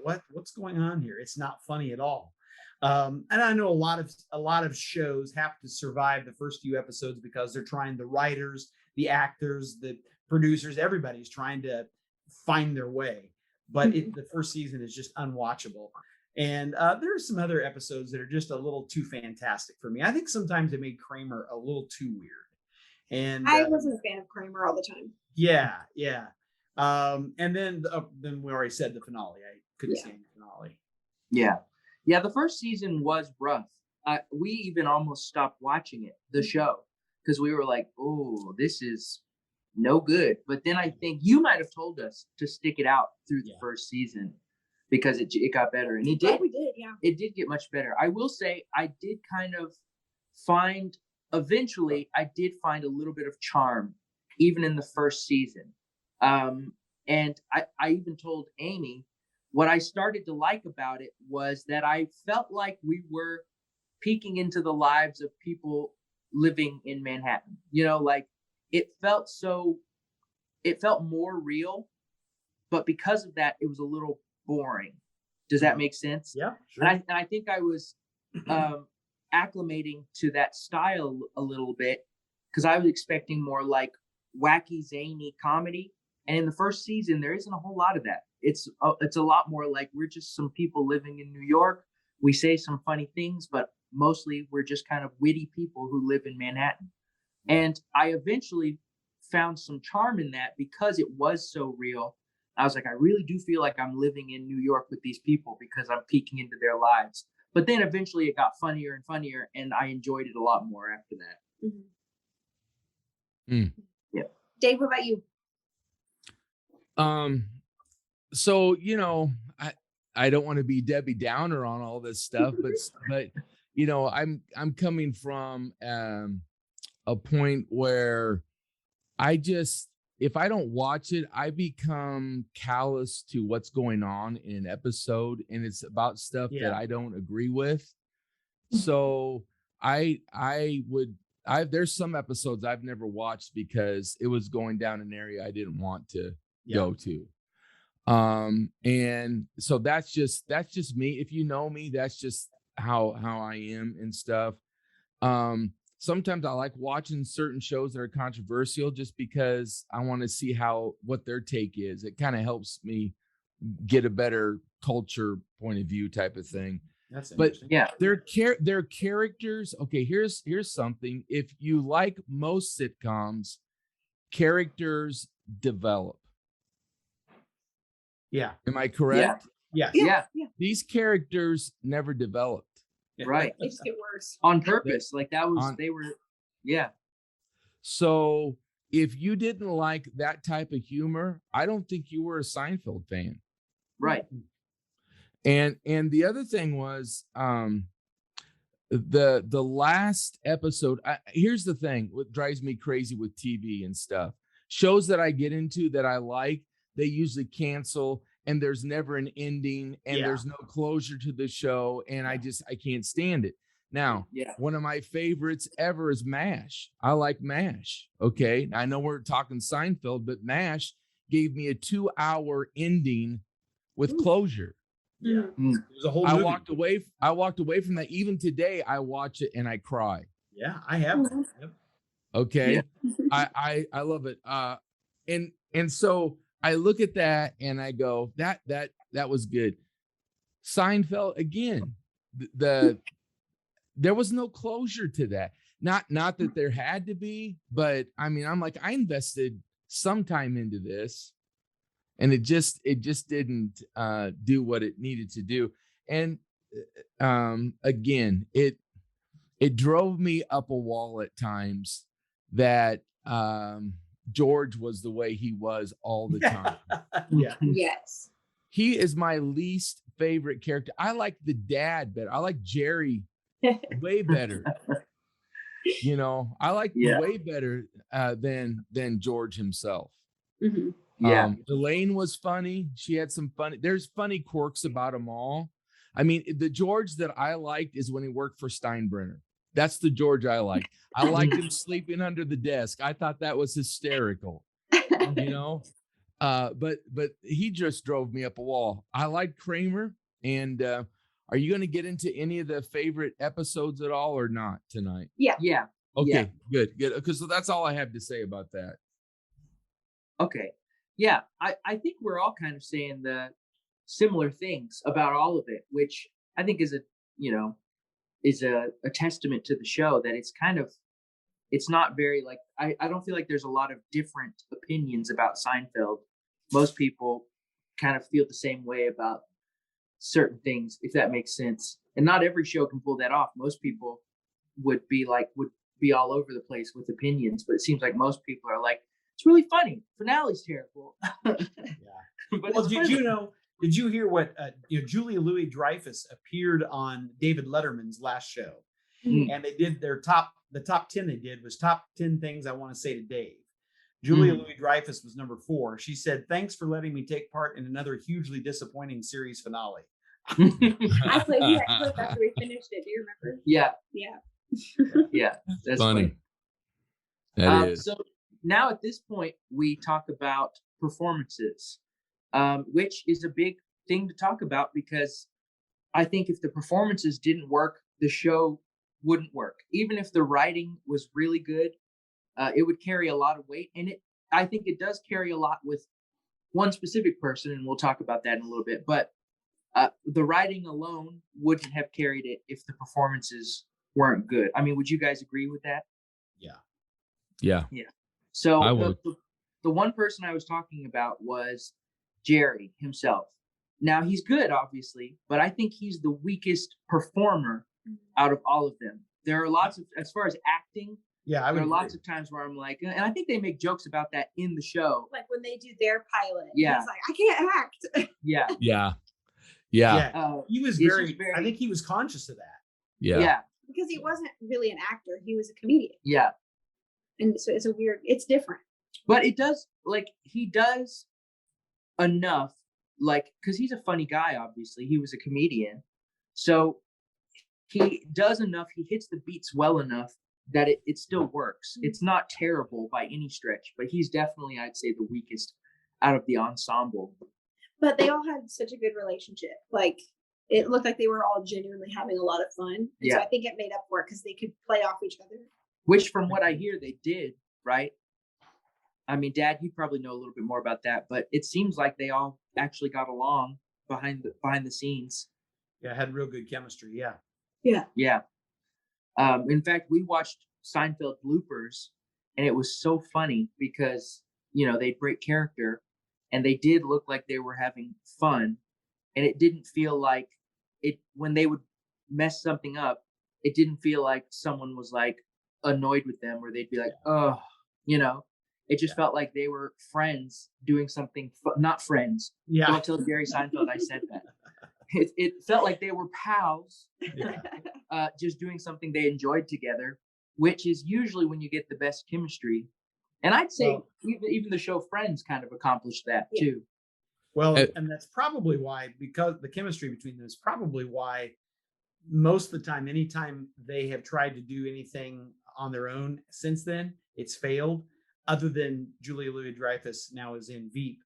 what's going on here? It's not funny at all. And I know a lot of shows have to survive the first few episodes because they're trying, the writers, the actors, the producers, everybody's trying to find their way. But the first season is just unwatchable. And there are some other episodes that are just a little too fantastic for me. I think sometimes they made Kramer a little too weird. And I wasn't a fan of Kramer all the time. Yeah. And then we already said the finale. I couldn't stand the finale. Yeah. The first season was rough. We even almost stopped watching the show, because we were like, oh, this is no good. But then I think you might have told us to stick it out through the first season, because it got better, and it did. We did, yeah. It did get much better. I will say I did kind of eventually I did find a little bit of charm even in the first season. And I even told Amy what I started to like about it was that I felt like we were peeking into the lives of people living in Manhattan. Like it felt more real, but because of that, it was a little boring. Does that make sense? Yeah, sure. And I think I was acclimating to that style a little bit, because I was expecting more like wacky, zany comedy. And in the first season, there isn't a whole lot of that. It's a lot more like we're just some people living in New York. We say some funny things, but mostly we're just kind of witty people who live in Manhattan. And I eventually found some charm in that because it was so real. I was like, I really do feel like I'm living in New York with these people because I'm peeking into their lives. But then eventually it got funnier and funnier, and I enjoyed it a lot more after that. Yeah. Dave, what about you? So, I don't want to be Debbie Downer on all this stuff, but I'm coming from a point where if I don't watch it, I become callous to what's going on in an episode, and it's about stuff that I don't agree with. So there's some episodes I've never watched because it was going down an area I didn't want to go to. And so that's just me. If you know me, that's just how I am and stuff. Sometimes I like watching certain shows that are controversial just because I want to see what their take is. It kind of helps me get a better culture point of view type of thing. That's interesting. But their characters. Okay, here's something. If you like most sitcoms, characters develop. Yeah. Am I correct? Yeah. Yeah. These characters never developed. Right. They just get worse. On purpose. Like that was, they were, yeah. So if you didn't like that type of humor, I don't think you were a Seinfeld fan. Right. And the other thing was, the last episode, here's the thing, what drives me crazy with TV and stuff, shows that I get into that I like, they usually cancel, and there's never an ending, and there's no closure to the show, and I can't stand it. Now, one of my favorites ever is MASH. I like MASH. Okay, I know we're talking Seinfeld, but MASH gave me a 2-hour ending with closure. Yeah, it was a whole movie. I walked away from that. Even today, I watch it and I cry. Yeah, I have. Yep. Okay, I love it. And so I look at that and I go, that was good. Seinfeld again. There was no closure to that. Not that there had to be, but I mean, I'm like, I invested some time into this, and it just didn't do what it needed to do. And again, it drove me up a wall at times that George was the way he was all the time. Yeah. Yes. He is my least favorite character. I like the dad better. I like Jerry way better. I like way better than George himself. Mm-hmm. Yeah. Elaine was funny. She had some there's funny quirks about them all. I mean, the George that I liked is when he worked for Steinbrenner. That's the George I liked. I liked him sleeping under the desk. I thought that was hysterical, but he just drove me up a wall. I like Kramer. And are you going to get into any of the favorite episodes at all or not tonight? Yeah. Okay, good. Because that's all I have to say about that. Okay. Yeah. I think we're all kind of saying the similar things about all of it, which I think is a testament to the show that it's not very like, I don't feel like there's a lot of different opinions about Seinfeld most people kind of feel the same way about certain things, if that makes sense. And not every show can pull that off. Most people would be all over the place with opinions, but it seems like most people are like, it's really funny. Finale's terrible. Yeah. But Well, it's did funny. you know? Did you hear what Julia Louis-Dreyfus appeared on David Letterman's last show, and they did the top 10 they did was top 10 things I want to say to Dave. Julia Louis-Dreyfus was number 4. She said, "Thanks for letting me take part in another hugely disappointing series finale." I played that clip after we finished it. Do you remember? Yeah. Yeah. That's funny. funny. That is. So now at this point, we talk about performances, which is a big thing to talk about, because I think if the performances didn't work, the show wouldn't work. Even if the writing was really good, it would carry a lot of weight. And I think it does carry a lot with one specific person, and we'll talk about that in a little bit. But the writing alone wouldn't have carried it if the performances weren't good. I mean, would you guys agree with that? Yeah. So the one person I was talking about was Jerry himself. Now, he's good, obviously, but I think he's the weakest performer out of all of them. There are lots of, as far as acting, Yeah, there are lots of times where I'm like, and I think they make jokes about that in the show. Like when they do their pilot. Yeah. He's like, I can't act. Yeah. Yeah. He was He's very, just very- I think he was conscious of that. Yeah. Because he wasn't really an actor. He was a comedian. Yeah. And so it's different. But it does, like, he does enough, like, because he's a funny guy, obviously. He was a comedian. So he does enough. He hits the beats well enough that it still works. It's not terrible by any stretch, but he's definitely, I'd say, the weakest out of the ensemble. But they all had such a good relationship. Like, it looked like they were all genuinely having a lot of fun. And Yeah. so I think it made up for it because they could play off each other. Which, from what I hear, they did, right? I mean, Dad, you probably know a little bit more about that, but it seems like they all actually got along behind the scenes. Yeah, had real good chemistry. Yeah. Yeah. In fact, we watched Seinfeld bloopers, and it was so funny because, they'd break character, and they did look like they were having fun, and it didn't feel like it when they would mess something up. It didn't feel like someone was like annoyed with them, or they'd be like, oh, it just felt like they were friends doing something, not friends. Yeah. Don't tell Jerry Seinfeld I said that. It felt like they were pals, just doing something they enjoyed together, which is usually when you get the best chemistry. And I'd say even the show Friends kind of accomplished that too. Well, and that's probably why, because the chemistry between them is probably why most of the time, anytime they have tried to do anything on their own since then, it's failed. Other than Julia Louis-Dreyfus now is in Veep.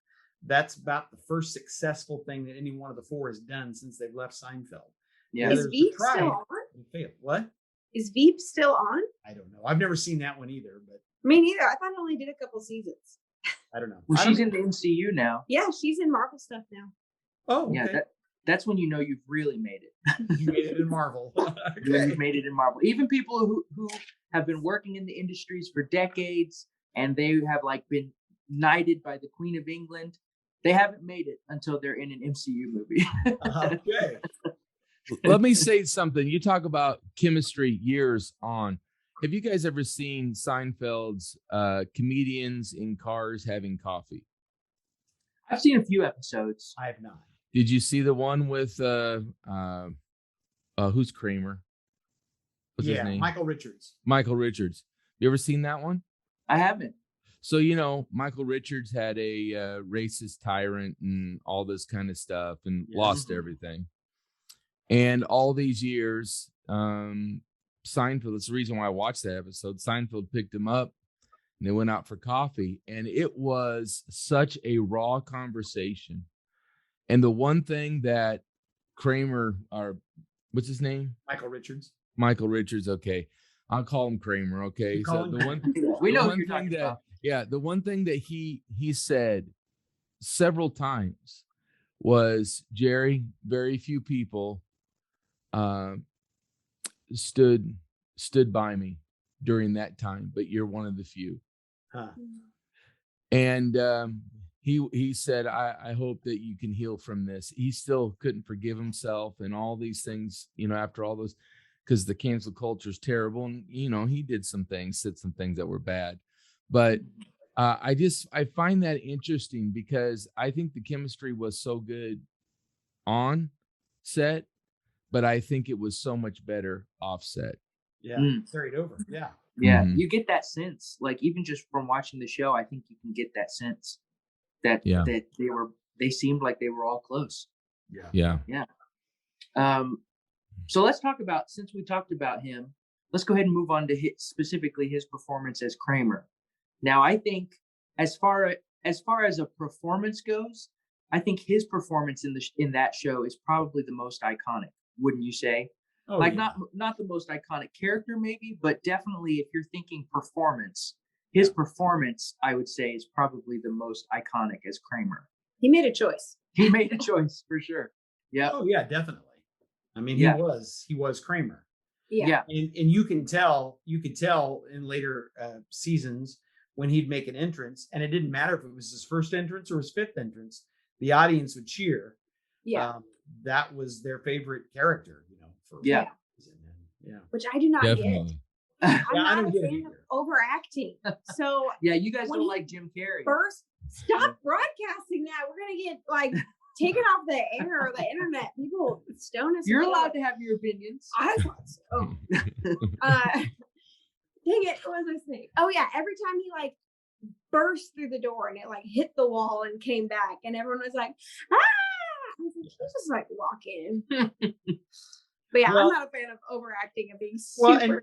That's about the first successful thing that any one of the four has done since they've left Seinfeld. Yeah. Is Veep still on? Failed. What? Is Veep still on? I don't know. I've never seen that one either, but Me neither. I thought it only did a couple seasons. I don't know. Well, she's in the MCU now. Yeah, she's in Marvel stuff now. Oh, okay. Yeah, that's when you know you've really made it. You made it in Marvel. When Okay. you've made it in Marvel. Even people who have been working in the industries for decades, and they have like been knighted by the Queen of England, they haven't made it until they're in an MCU movie. Okay. Let me say something. You talk about chemistry years on. Have you guys ever seen Seinfeld's comedians in cars having coffee? I've seen a few episodes. I have not. Did you see the one with who's Kramer? What's his name? Michael Richards. Michael Richards. You ever seen that one? I haven't. So, Michael Richards had a racist tyrant and all this kind of stuff and Yes. lost everything. And all these years, Seinfeld, that's the reason why I watched that episode. Seinfeld picked him up and they went out for coffee. And it was such a raw conversation. And the one thing that Kramer, or what's his name? Michael Richards. Michael Richards. Okay. I'll call him Kramer. Okay. You call So him the one, We know the who one you're thing talking that, about. yeah, the one thing that he said several times was, Jerry, very few people stood by me during that time, but you're one of the few. Huh. And he said, I hope that you can heal from this. He still couldn't forgive himself and all these things, after all those, because the cancel culture is terrible. And, he did some things, said some things that were bad. But I find that interesting because I think the chemistry was so good on set, but I think it was so much better offset. Yeah, carried over. Yeah. Yeah, you get that sense, like even just from watching the show, I think you can get that sense that they seemed like they were all close. Yeah. So let's talk about, since we talked about him, let's go ahead and move on to specifically his performance as Kramer. Now, I think as far as a performance goes, I think his performance in that show is probably the most iconic. Wouldn't you say? Oh, like yeah. not the most iconic character maybe, but definitely if you're thinking performance, his performance, I would say, is probably the most iconic as Kramer. He made a choice. He made a choice for sure. Yeah. Oh yeah, definitely. I mean, he was Kramer. Yeah. And you could tell in later seasons when he'd make an entrance, and it didn't matter if it was his first entrance or his fifth entrance, the audience would cheer. Yeah. That was their favorite character, Yeah. Which I do not Definitely. get. I'm I not don't a get it fan of either. overacting. So Yeah, you guys when don't he like Jim Carrey. first, stop broadcasting that. We're gonna get like taken off the air or the internet. People stone us. You're again. allowed to have your opinions. I thought so. Dang it, what was I saying? Oh yeah, every time he like burst through the door and it like hit the wall and came back, and everyone was like, ah! I was like, he's just like walking. But yeah, Well, I'm not a fan of overacting and being Well, super.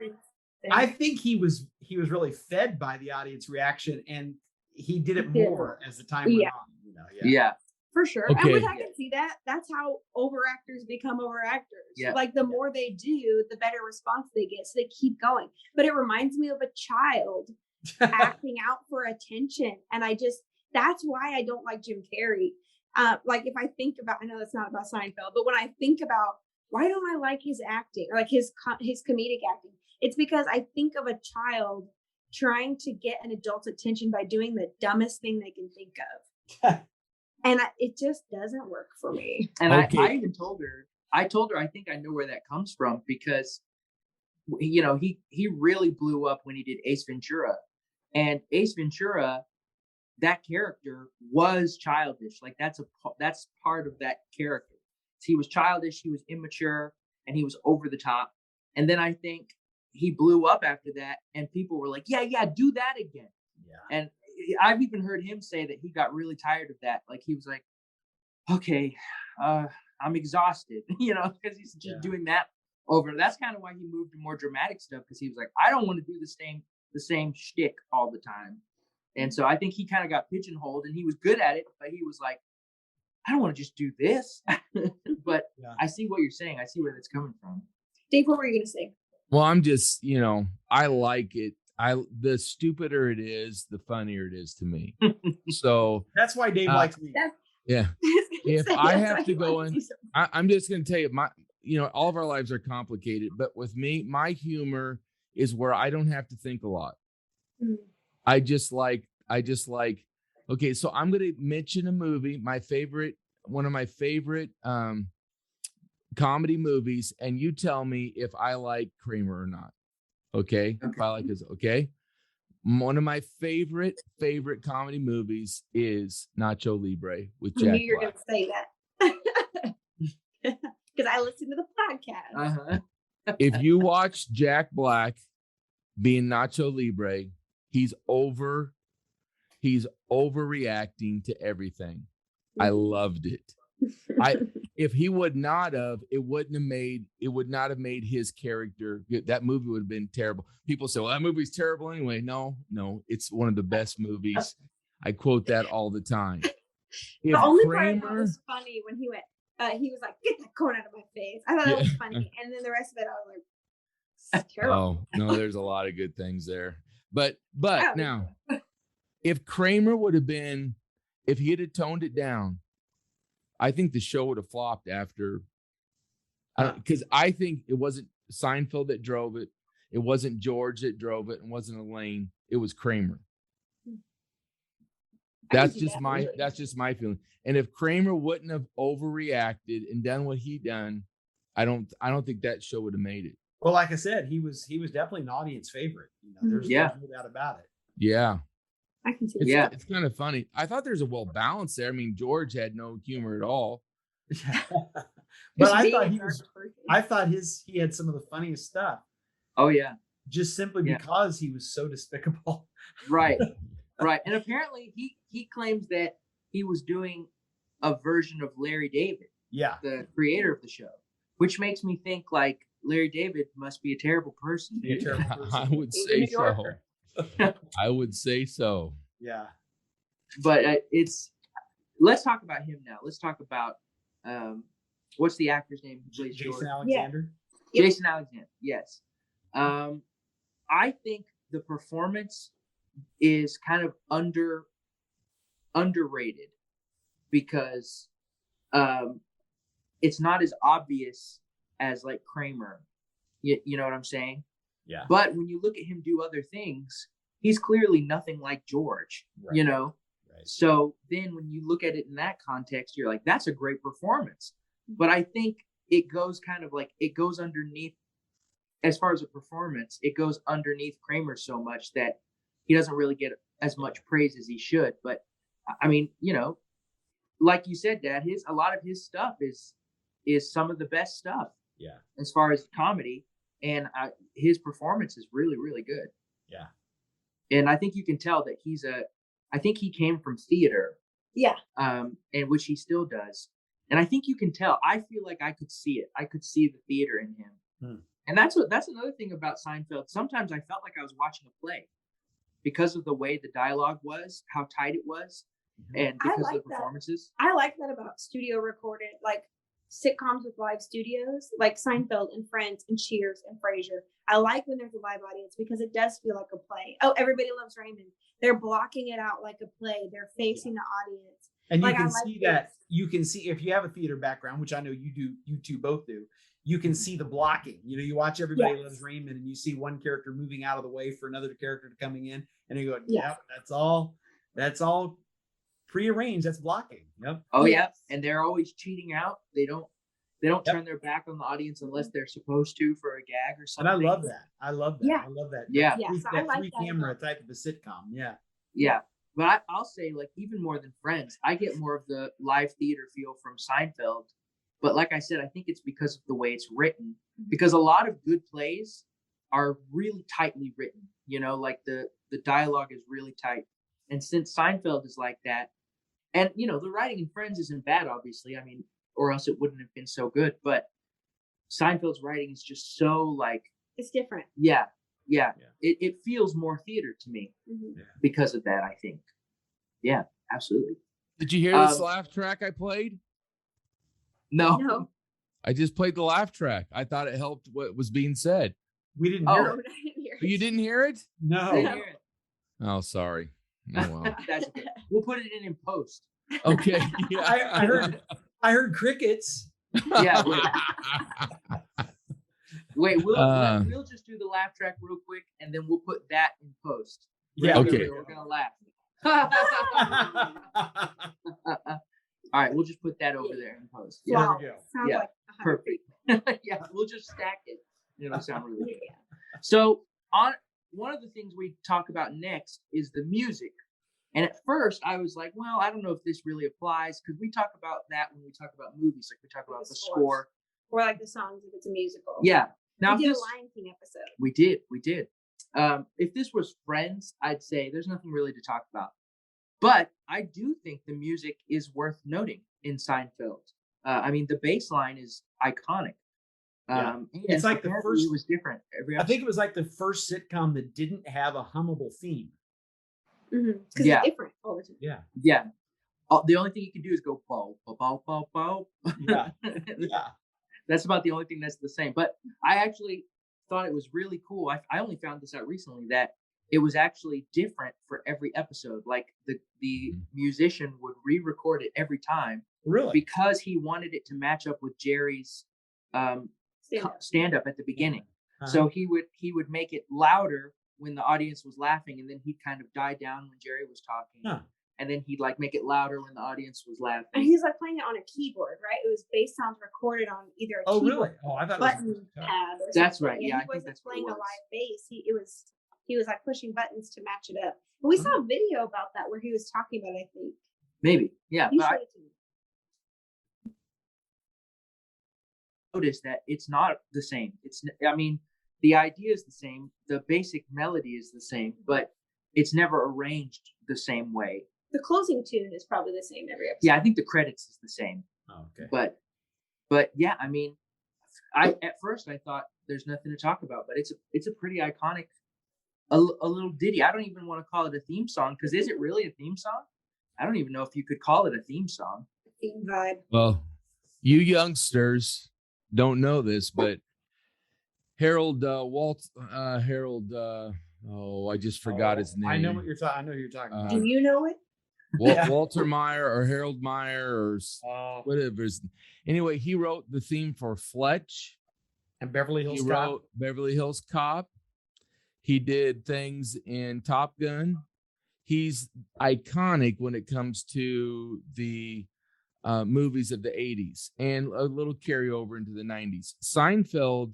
and I think he was really fed by the audience reaction, and he did it more as the time went on. Yeah. For sure. Okay. And which I can see that. That's how overactors become overactors. Yeah. Like the more they do, the better response they get. So they keep going. But it reminds me of a child acting out for attention. And that's why I don't like Jim Carrey. Like if I think about, I know that's not about Seinfeld, but when I think about why don't I like his acting or like his comedic acting, it's because I think of a child trying to get an adult's attention by doing the dumbest thing they can think of. And it just doesn't work for me. And Okay. I even told her, I think I know where that comes from because, he really blew up when he did Ace Ventura. And Ace Ventura, that character was childish. Like that's part of that character. He was childish, he was immature, and he was over the top. And then I think he blew up after that, and people were like, yeah, do that again. Yeah. And I've even heard him say that he got really tired of that. Like he was like, okay, I'm exhausted, because he's just doing that over. That's kind of why he moved to more dramatic stuff, because he was like, I don't want to do the same shtick all the time. And so I think he kind of got pigeonholed, and he was good at it, but he was like, I don't want to just do this. But I see what you're saying. I see where that's coming from. Dave, what were you going to say? Well, I'm just, I like it. The stupider it is, the funnier it is to me. So that's why Dave likes me. Yeah. If I have to go in, I'm just going to tell you, all of our lives are complicated, but with me, my humor is where I don't have to think a lot. Mm. I just like, okay, so I'm going to mention a movie, one of my favorite comedy movies, and you tell me if I like Kramer or not. Okay. If I like his, okay. One of my favorite comedy movies is Nacho Libre with Jack Black. I knew you were going to say that. Because I listened to the podcast. Uh-huh. If you watch Jack Black being Nacho Libre, he's overreacting to everything. I loved it. If he would not have, it would not have made his character good. That movie would have been terrible. People say, well, that movie's terrible anyway. No, it's one of the best movies. I quote that all the time. The only part I thought was funny when he went, he was like, get that corn out of my face. I thought that was funny. And then the rest of it, I was like, it's terrible. Oh, no, there's a lot of good things there. But now, if Kramer if he had toned it down, I think the show would have flopped after, because I think it wasn't Seinfeld that drove it. It wasn't George that drove it. It wasn't Elaine. It was Kramer. That's just my feeling. And if Kramer wouldn't have overreacted and done what he done, I don't think that show would have made it. Well, like I said, he was definitely an audience favorite. There's no doubt about it. Yeah. I can see. It's kind of funny. I thought there's a well balance there. I mean, George had no humor at all. But I thought he had some of the funniest stuff. Oh yeah. Just simply because he was so despicable. Right. Right. And apparently he claims that he was doing a version of Larry David. Yeah. The creator of the show, which makes me think like Larry David must be a terrible person. I would say so. I would say so. Yeah. But let's talk about him now. Let's talk about what's the actor's name? Jason Alexander. Yeah. Jason Alexander. Yes. I think the performance is kind of underrated because it's not as obvious as like Kramer. You know what I'm saying? Yeah. But when you look at him do other things, he's clearly nothing like George, right. Right. So then when you look at it in that context, you're like, that's a great performance. But I think it goes kind of like, it goes underneath, as far as a performance, it goes underneath Kramer so much that he doesn't really get as much praise as he should. But I mean, like you said, Dad, a lot of his stuff is some of the best stuff. Yeah. As far as comedy, and his performance is really, really good. Yeah. And I think you can tell that I think he came from theater. Yeah. And which he still does. And I think you can tell. I feel like I could see it. I could see the theater in him. And that's another thing about Seinfeld. Sometimes I felt like I was watching a play because of the way the dialogue was, how tight it was, and because of the performances. I like that about studio recorded, like sitcoms with live studios, like Seinfeld and Friends and Cheers and Frasier. I like when there's a live audience because it does feel like a play. Oh, Everybody Loves Raymond. They're blocking it out like a play. They're facing the audience. And you can see that. You can see, if you have a theater background, which I know you do, you two both do, you can see the blocking. You watch Everybody Loves Raymond and you see one character moving out of the way for another character coming in, and you go, yep, that's all prearranged. That's blocking. Yep. Oh yeah. And they're always cheating out. They don't turn their back on the audience unless they're supposed to for a gag or something. And I love that. Yeah. I love that. Yeah. That three camera type of a sitcom. Yeah. Yeah. But I'll say, like, even more than Friends, I get more of the live theater feel from Seinfeld. But like I said, I think it's because of the way it's written. Because a lot of good plays are really tightly written. Like the dialogue is really tight. And since Seinfeld is like that, and, the writing in Friends isn't bad, obviously. I mean, or else it wouldn't have been so good. But Seinfeld's writing is just so, like... It's different. Yeah. It feels more theater to me because of that, I think. Yeah, absolutely. Did you hear this laugh track I played? No. I just played the laugh track. I thought it helped what was being said. We didn't hear it. I didn't hear it. You didn't hear it? No. I didn't hear it. Oh, sorry. Oh, well. That's okay. We'll put it in post. Okay. Yeah. I heard crickets. Yeah. Wait, we'll just do the laugh track real quick, and then we'll put that in post. Yeah. Okay. We're gonna laugh. All right, we'll just put that over there in post. Yeah. Wow. There we go. Sounds Yeah. like Perfect. Yeah, we'll just stack it. It'll sound really good. So, one of the things we talk about next is the music. And at first, I was like, well, I don't know if this really applies, because we talk about that when we talk about movies, like we talk about the score. Or like the songs if it's a musical. Yeah. Now, we did a Lion King episode. We did. If this was Friends, I'd say there's nothing really to talk about. But I do think the music is worth noting in Seinfeld. I mean, the bass line is iconic. It's like the first. It was different. I think it was like the first sitcom that didn't have a hummable theme. Because it's different all the time. Yeah. Yeah. The only thing you can do is go bow, bow, bow, bow, bow. Yeah. Yeah. That's about the only thing that's the same. But I actually thought it was really cool. I only found this out recently that it was actually different for every episode. Like the musician would re-record it every time. Really? Because he wanted it to match up with Jerry's stand-up at the beginning. Uh-huh. So he would make it louder when the audience was laughing, and then he'd kind of die down when Jerry was talking. Huh. and then he'd like make it louder when the audience was laughing. And he's like playing it on a keyboard, right? It was bass sounds recorded on either a Oh, keyboard really? Oh, I thought it button was pad. Or That's something. right. Yeah, I he think wasn't that's what it playing a was. live bass. He was like pushing buttons to match it up. And we saw a video about that where he was talking about it, I think. Maybe. Yeah. You But I showed it to me. noticed that it's not the same. I mean, the idea is the same. The basic melody is the same, but it's never arranged the same way. The closing tune is probably the same every episode. Yeah, I think the credits is the same. Oh, okay. But yeah, I mean, at first I thought there's nothing to talk about, but it's a pretty iconic, a little ditty. I don't even want to call it a theme song, because is it really a theme song? I don't even know if you could call it a theme song. Theme vibe. Well, you youngsters don't know this, but Harold I just forgot his name. I know what you're talking. I know who you're talking about. Do you know it? Walter Meyer or Harold Meyer or whatever. Anyway, he wrote the theme for Fletch. And Beverly Hills He Cop. wrote Beverly Hills Cop. He did things in Top Gun. He's iconic when it comes to the movies of the 80s and a little carryover into the 90s. Seinfeld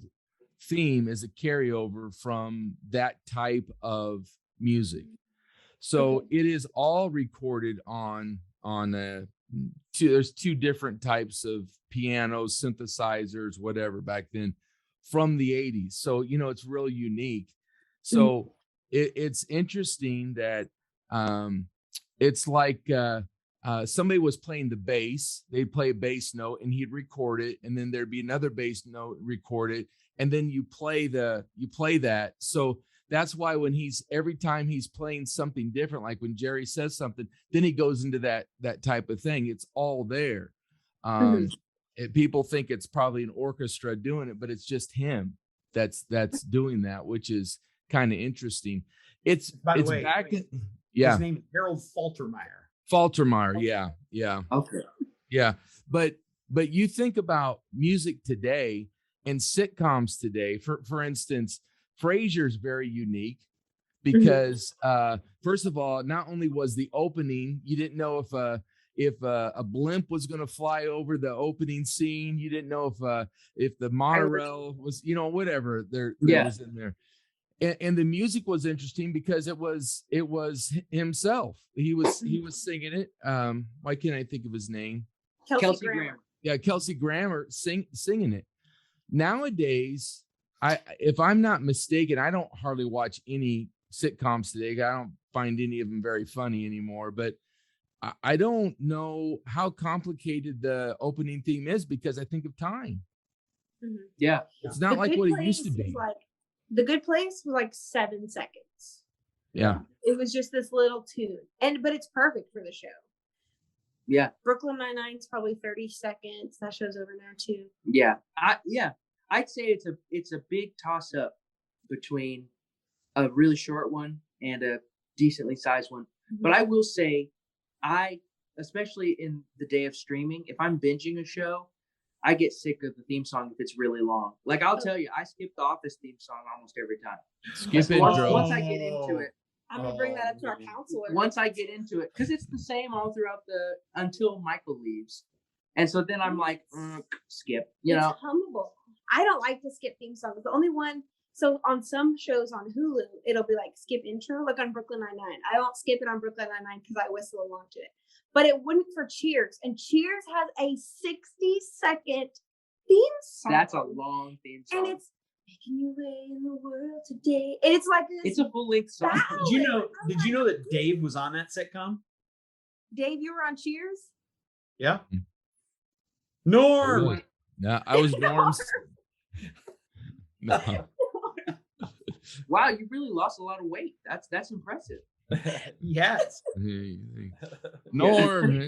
theme is a carryover from that type of music. So it is all recorded on there's two different types of pianos, synthesizers, whatever back then from the 80s. So, it's really unique. So it's interesting that it's like somebody was playing the bass, they'd play a bass note and he'd record it, and then there'd be another bass note recorded, and then you play that. So that's why when every time he's playing something different, like when Jerry says something, then he goes into that type of thing. It's all there. People think it's probably an orchestra doing it, but it's just him that's doing that, which is kind of interesting. It's way, back in, his name is Harold Faltermeyer. Faltermeyer, yeah. Okay. Yeah. But you think about music today and sitcoms today, for instance, Frasier's very unique because first of all, not only was the opening, you didn't know if a blimp was going to fly over the opening scene. You didn't know if the monorail was, whatever there was in there. And the music was interesting because it was himself. He was singing it. Why can't I think of his name? Kelsey Grammer. Yeah, Kelsey Grammer singing it. Nowadays, if I'm not mistaken, I don't hardly watch any sitcoms today. I don't find any of them very funny anymore. But I don't know how complicated the opening theme is because I think of time. Mm-hmm. Yeah, it's not like what it used to be. The Good Place was like 7 seconds. Yeah. It was just this little tune. But it's perfect for the show. Yeah. Brooklyn Nine-Nine's probably 30 seconds. That show's over now too. Yeah. I'd say it's a big toss up between a really short one and a decently sized one. Mm-hmm. But I will say, especially in the day of streaming, if I'm binging a show, I get sick of the theme song if it's really long. Like I'll tell you, I skip the Office theme song almost every time. Skip intro. Once I get into it. I'm gonna bring that up to our counselor. Once I get into it, because it's the same all throughout until Michael leaves, and so then I'm like, skip. It's hummable. I don't like to skip theme songs. The only one. So on some shows on Hulu, it'll be like skip intro, like on Brooklyn Nine-Nine. I won't skip it on Brooklyn Nine-Nine because I whistle along to it. But it wouldn't for Cheers. And Cheers has a 60-second theme song. That's a long theme song. And it's making your way in the world today. And it's like this. It's a full-length song. Did you know that Dave was on that sitcom? Dave, you were on Cheers? Yeah. Norm. No, I was Norm's. No. Wow, you really lost a lot of weight. That's impressive. Yes. Norm.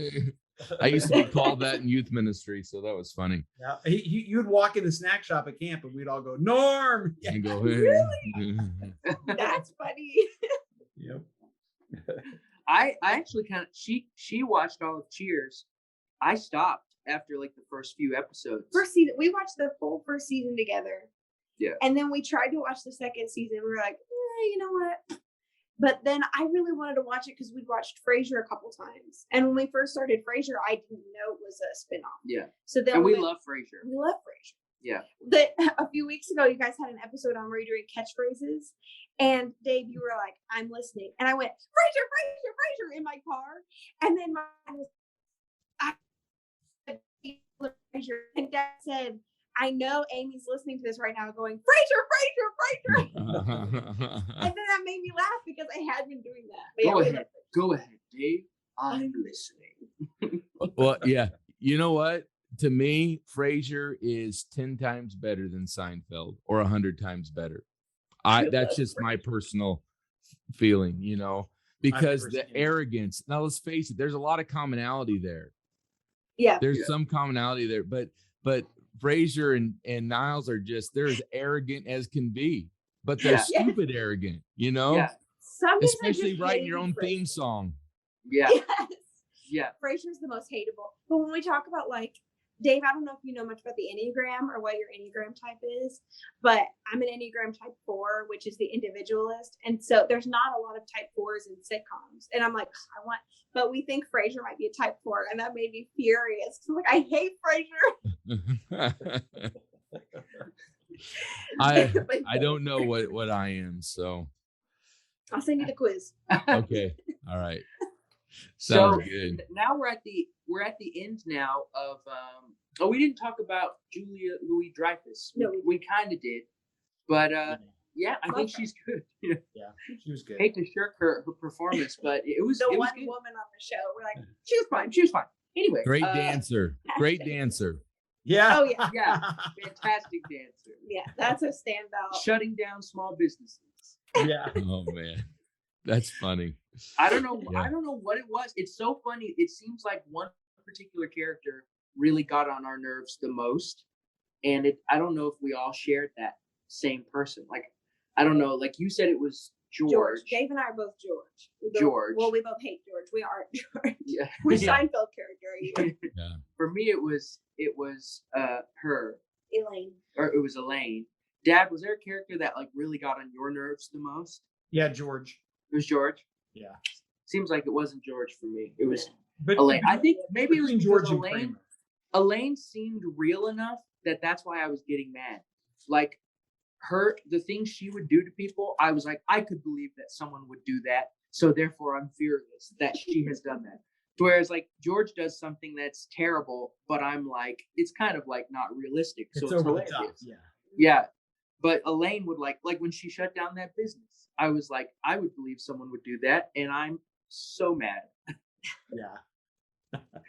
I used to be called that in youth ministry, so that was funny. Yeah, you'd walk in the snack shop at camp, and we'd all go, Norm. Yeah. And go, hey. Really? That's funny. Yep. I actually she watched all of Cheers. I stopped after like the first few episodes. First season, we watched the full first season together. Yeah. And then we tried to watch the second season. We were like, you know what? But then I really wanted to watch it because we'd watched Frasier a couple times. And when we first started Frasier, I didn't know it was a spinoff. Yeah. So then and we love Frasier. We love Frasier. Yeah. A few weeks ago, you guys had an episode on where you're doing catchphrases. And Dave, you were like, I'm listening. And I went, Frasier, Frasier, Frasier in my car. And then Frasier. And Dad said, I know Amy's listening to this right now going, Frasier, Frasier, Frasier. And then that made me laugh because I had been doing that. But Go ahead, Dave. I'm listening. Well, yeah. You know what? To me, Frasier is 10 times better than Seinfeld, or 100 times better. That's just my personal feeling, because the arrogance. Now, let's face it, there's a lot of commonality there. Yeah. There's some commonality there, but Frasier and Niles are they're as arrogant as can be, but they're stupid arrogant, Yeah. Especially writing your own theme song. Yeah. Yes. Yeah. Frasier's the most hateable. But when we talk about Dave, I don't know if you know much about the Enneagram or what your Enneagram type is, but I'm an Enneagram type 4, which is the individualist. And so there's not a lot of type 4s in sitcoms. And I'm like, but we think Frasier might be a type 4. And that made me furious. I'm like, I hate Frasier. I don't know what I am. So I'll send you the quiz. Okay. All right. Sounds good. Now we're at the end now of we didn't talk about Julia Louis-Dreyfus. No, we kind of did, but yeah, I think she's good. Yeah, she was good. Hate to shirk her performance, but it was the it was one good. woman on the show. We're like, She was fine. Anyway, Great dancer. Great dancer. Yeah. Oh yeah. Yeah, fantastic dancer. Yeah, that's a standout. Shutting down small businesses. Yeah. Oh man, that's funny. I don't know. Yeah. I don't know what it was. It's so funny. It seems like one particular character really got on our nerves the most, and I don't know if we all shared that same person. Like, I don't know. Like you said, it was George. Dave and I are both George. George. Well, we both hate George. We aren't George. Yeah. We're Yeah. Seinfeld character. Yeah. For me, it was her, Elaine. or it was Elaine. Dad, was there a character that really got on your nerves the most? Yeah, George. It was George. Yeah. Seems like it wasn't George for me. It was But Elaine. I think maybe it was between because George and Elaine. Kramer. Elaine seemed real enough that's why I was getting mad. Like the things she would do to people, I was like, I could believe that someone would do that. So therefore, I'm furious that she has done that. Whereas George does something that's terrible, but I'm like, it's kind of not realistic. So It's it's over the top. hilarious. Yeah. Yeah. But Elaine would like when she shut down that business, I was like, I would believe someone would do that. And I'm so mad. Yeah.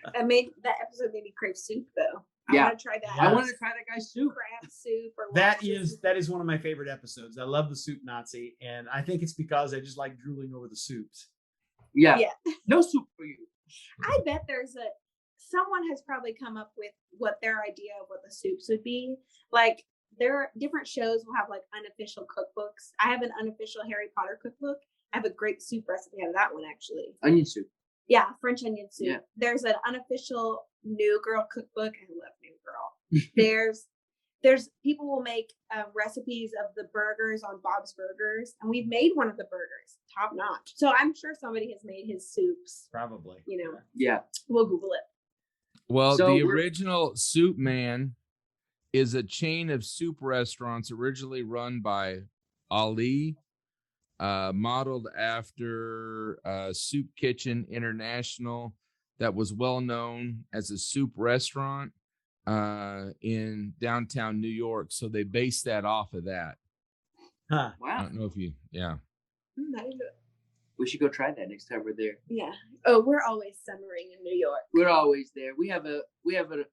That episode made me crave soup though. Yeah. I want to try that. I wanted to try that guy's soup. Crab soup or That lobster is soup. one of my favorite episodes. I love the soup Nazi, and I think it's because I just like drooling over the soups. Yeah. Yeah. No soup for you. I bet someone has probably come up with what their idea of what the soups would be. There are different shows will have unofficial cookbooks. I have an unofficial Harry Potter cookbook. I have a great soup recipe out of that one actually. Onion soup. Yeah, French onion soup. Yeah. There's an unofficial New Girl cookbook. I love New Girl. There's people will make recipes of the burgers on Bob's Burgers, and we've made one of the burgers, top notch. So I'm sure somebody has made his soups. Probably. Yeah. We'll Google it. Well, So the we're- original Soup Man is a chain of soup restaurants originally run by Ali, modeled after Soup Kitchen International, that was well known as a soup restaurant in downtown New York. So they based that off of that. Huh. I Wow. don't know if I didn't know. We should go try that next time we're there. Yeah. Oh, we're always summering in New York. We're always there. We have a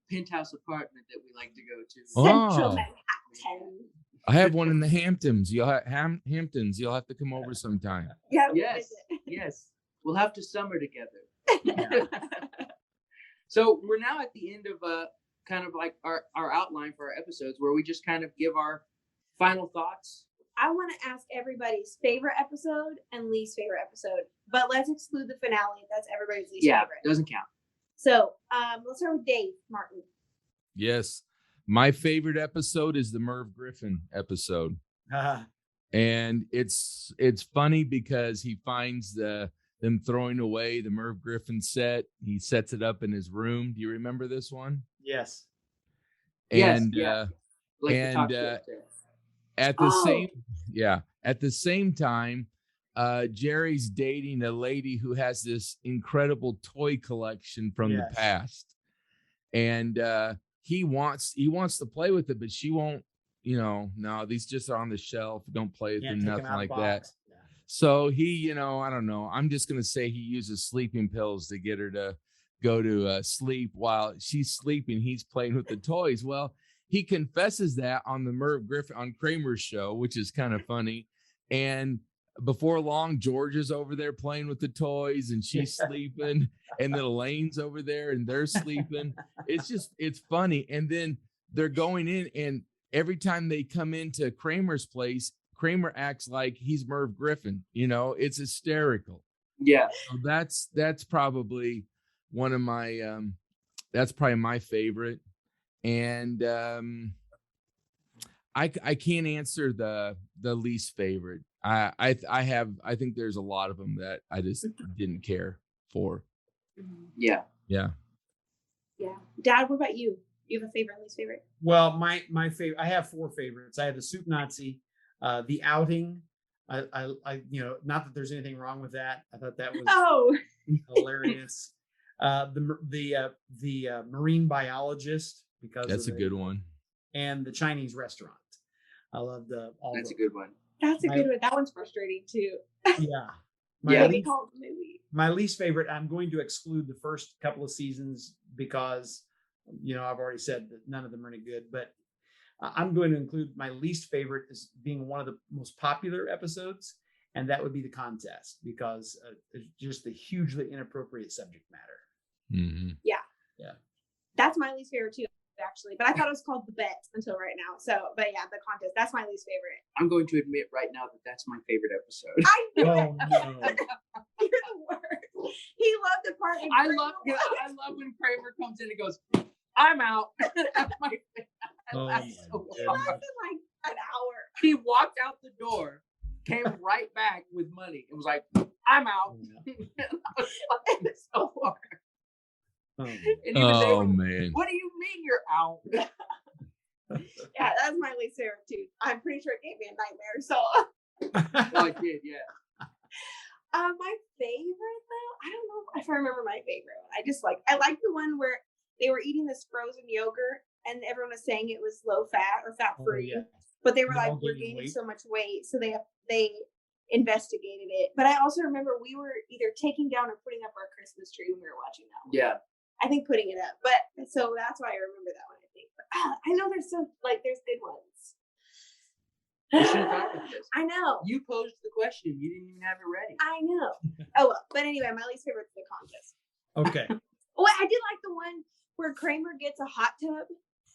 penthouse apartment that we like to go to. Oh. Central Manhattan. I have one in the Hamptons. You'll have Hamptons. You'll have to come over sometime. Yeah. we'll Yes. visit. Yes. We'll have to summer together. So we're now at the end of kind of our outline for our episodes, where we just kind of give our final thoughts. I want to ask everybody's favorite episode and least favorite episode, but let's exclude the finale. That's everybody's least Yeah, favorite. doesn't count. So let's start with Dave Martin. Yes. My favorite episode is the Merv Griffin episode. Haha. And it's funny because he finds them throwing away the Merv Griffin set. He sets it up in his room. Do you remember this one? Yes. And Like and at the same time, Jerry's dating a lady who has this incredible toy collection from the past, and he wants to play with it, but she won't. No, these just are on the shelf. Don't play with them, nothing like that. Yeah. So he, I don't know. I'm just gonna say he uses sleeping pills to get her to go to sleep while she's sleeping. He's playing with the toys. Well, he confesses that on the Merv Griffin on Kramer's show, which is kind of funny. And before long, George is over there playing with the toys and she's sleeping. And then Elaine's over there and they're sleeping. It's funny. And then they're going in, and every time they come into Kramer's place, Kramer acts like he's Merv Griffin. It's hysterical. Yeah. So that's probably one of my, that's probably my favorite. And I can't answer the least favorite. I think there's a lot of them that I just didn't care for. Yeah. Dad, what about you? You have a favorite and least favorite? Well, my favorite, I have 4 favorites. I have the Soup Nazi, the Outing. I not that there's anything wrong with that. I thought that was hilarious. The marine biologist, because that's a good one, and the Chinese restaurant. I love That's a good one. That's a good one. That one's frustrating too. Yeah. My least favorite, I'm going to exclude the first couple of seasons because I've already said that none of them are any good, but I'm going to include my least favorite as being one of the most popular episodes, and that would be the contest, because it's just a hugely inappropriate subject matter. Mm-hmm. Yeah. That's my least favorite too, actually. But I thought it was called The Bet until right now. So, but yeah, the contest. That's my least favorite. I'm going to admit right now that that's my favorite episode. I knew it. No. You're the worst. He loved the part. I love when Kramer comes in and goes, "I'm out." That's my favorite. I laughed so He hard. lasted like an hour. He walked out the door, came right back with money, and was like, "I'm out." I was so hard. And even man. What do you mean you're out? Yeah, that's my least favorite too. I'm pretty sure it gave me a nightmare. So Oh, it did, yeah. my favorite though, I don't know if I remember my favorite one. I like the one where they were eating this frozen yogurt and everyone was saying it was low fat or fat free, but they were like, we're gaining so much weight, so they investigated it. But I also remember we were either taking down or putting up our Christmas tree when we were watching that one. Yeah. I think putting it up, but so that's why I remember that one. I think, but I know there's there's good ones. You should have thought of this. I know. You posed the question. You didn't even have it ready. I know. Oh well, but anyway, my least favorite is the contest. Okay. Well, I did like the one where Kramer gets a hot tub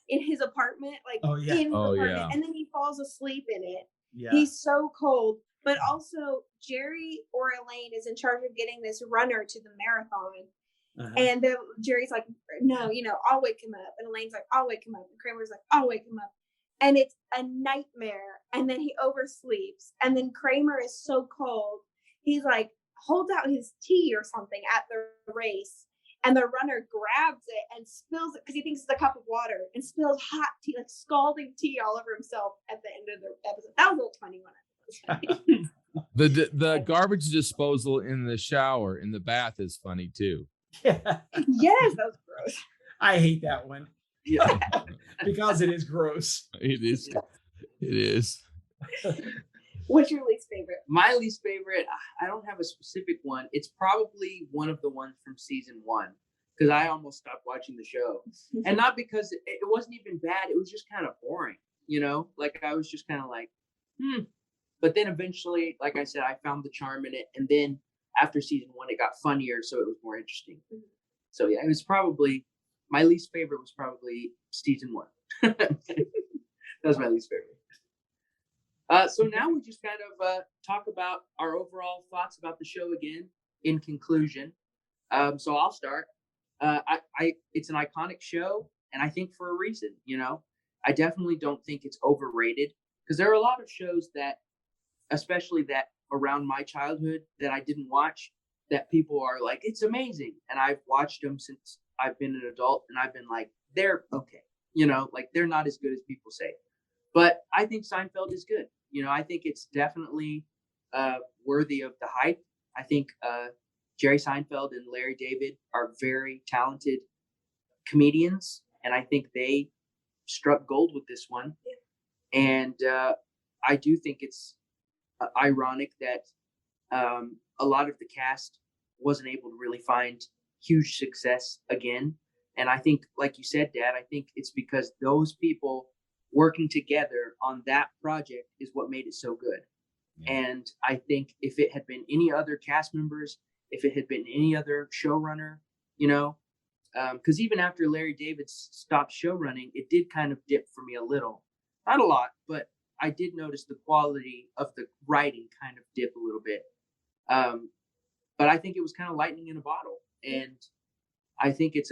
in his apartment, in his apartment, and then he falls asleep in it. Yeah. He's so cold. But also, Jerry or Elaine is in charge of getting this runner to the marathon. Uh-huh. And Jerry's like, no, I'll wake him up. And Elaine's like, I'll wake him up. And Kramer's like, I'll wake him up. And it's a nightmare. And then he oversleeps. And then Kramer is so cold. He's like, holds out his tea or something at the race. And the runner grabs it and spills it because he thinks it's a cup of water, and spills hot tea, like scalding tea all over himself at the end of the episode. That was a little funny one. The garbage disposal in the shower in the bath is funny too. Yeah. Yes, that was gross. I hate that one. Yeah. Because it is gross. It is. It is. What's your least favorite? My least favorite, I don't have a specific one. It's probably one of the ones from season 1, because I almost stopped watching the show. And not because it wasn't even bad. It was just kind of boring, Like I was just kind of like, But then eventually, like I said, I found the charm in it. And then after season 1, it got funnier, so it was more interesting. So yeah, it was probably, my least favorite was probably season 1. That was my least favorite. So now we just kind of talk about our overall thoughts about the show again in conclusion. So I'll start. It's an iconic show, and I think for a reason. I definitely don't think it's overrated, because there are a lot of shows that especially that around my childhood that I didn't watch, that people are like, it's amazing. And I've watched them since I've been an adult, and I've been like, they're okay. Like they're not as good as people say. But I think Seinfeld is good. I think it's definitely worthy of the hype. I think Jerry Seinfeld and Larry David are very talented comedians, and I think they struck gold with this one. And I do think it's ironic that a lot of the cast wasn't able to really find huge success again. And I think, like you said, Dad, I think it's because those people working together on that project is what made it so good. Yeah. And I think if it had been any other cast members, if it had been any other showrunner, because even after Larry David stopped showrunning, it did kind of dip for me a little. Not a lot, but I did notice the quality of the writing kind of dip a little bit. But I think it was kind of lightning in a bottle. And I think it's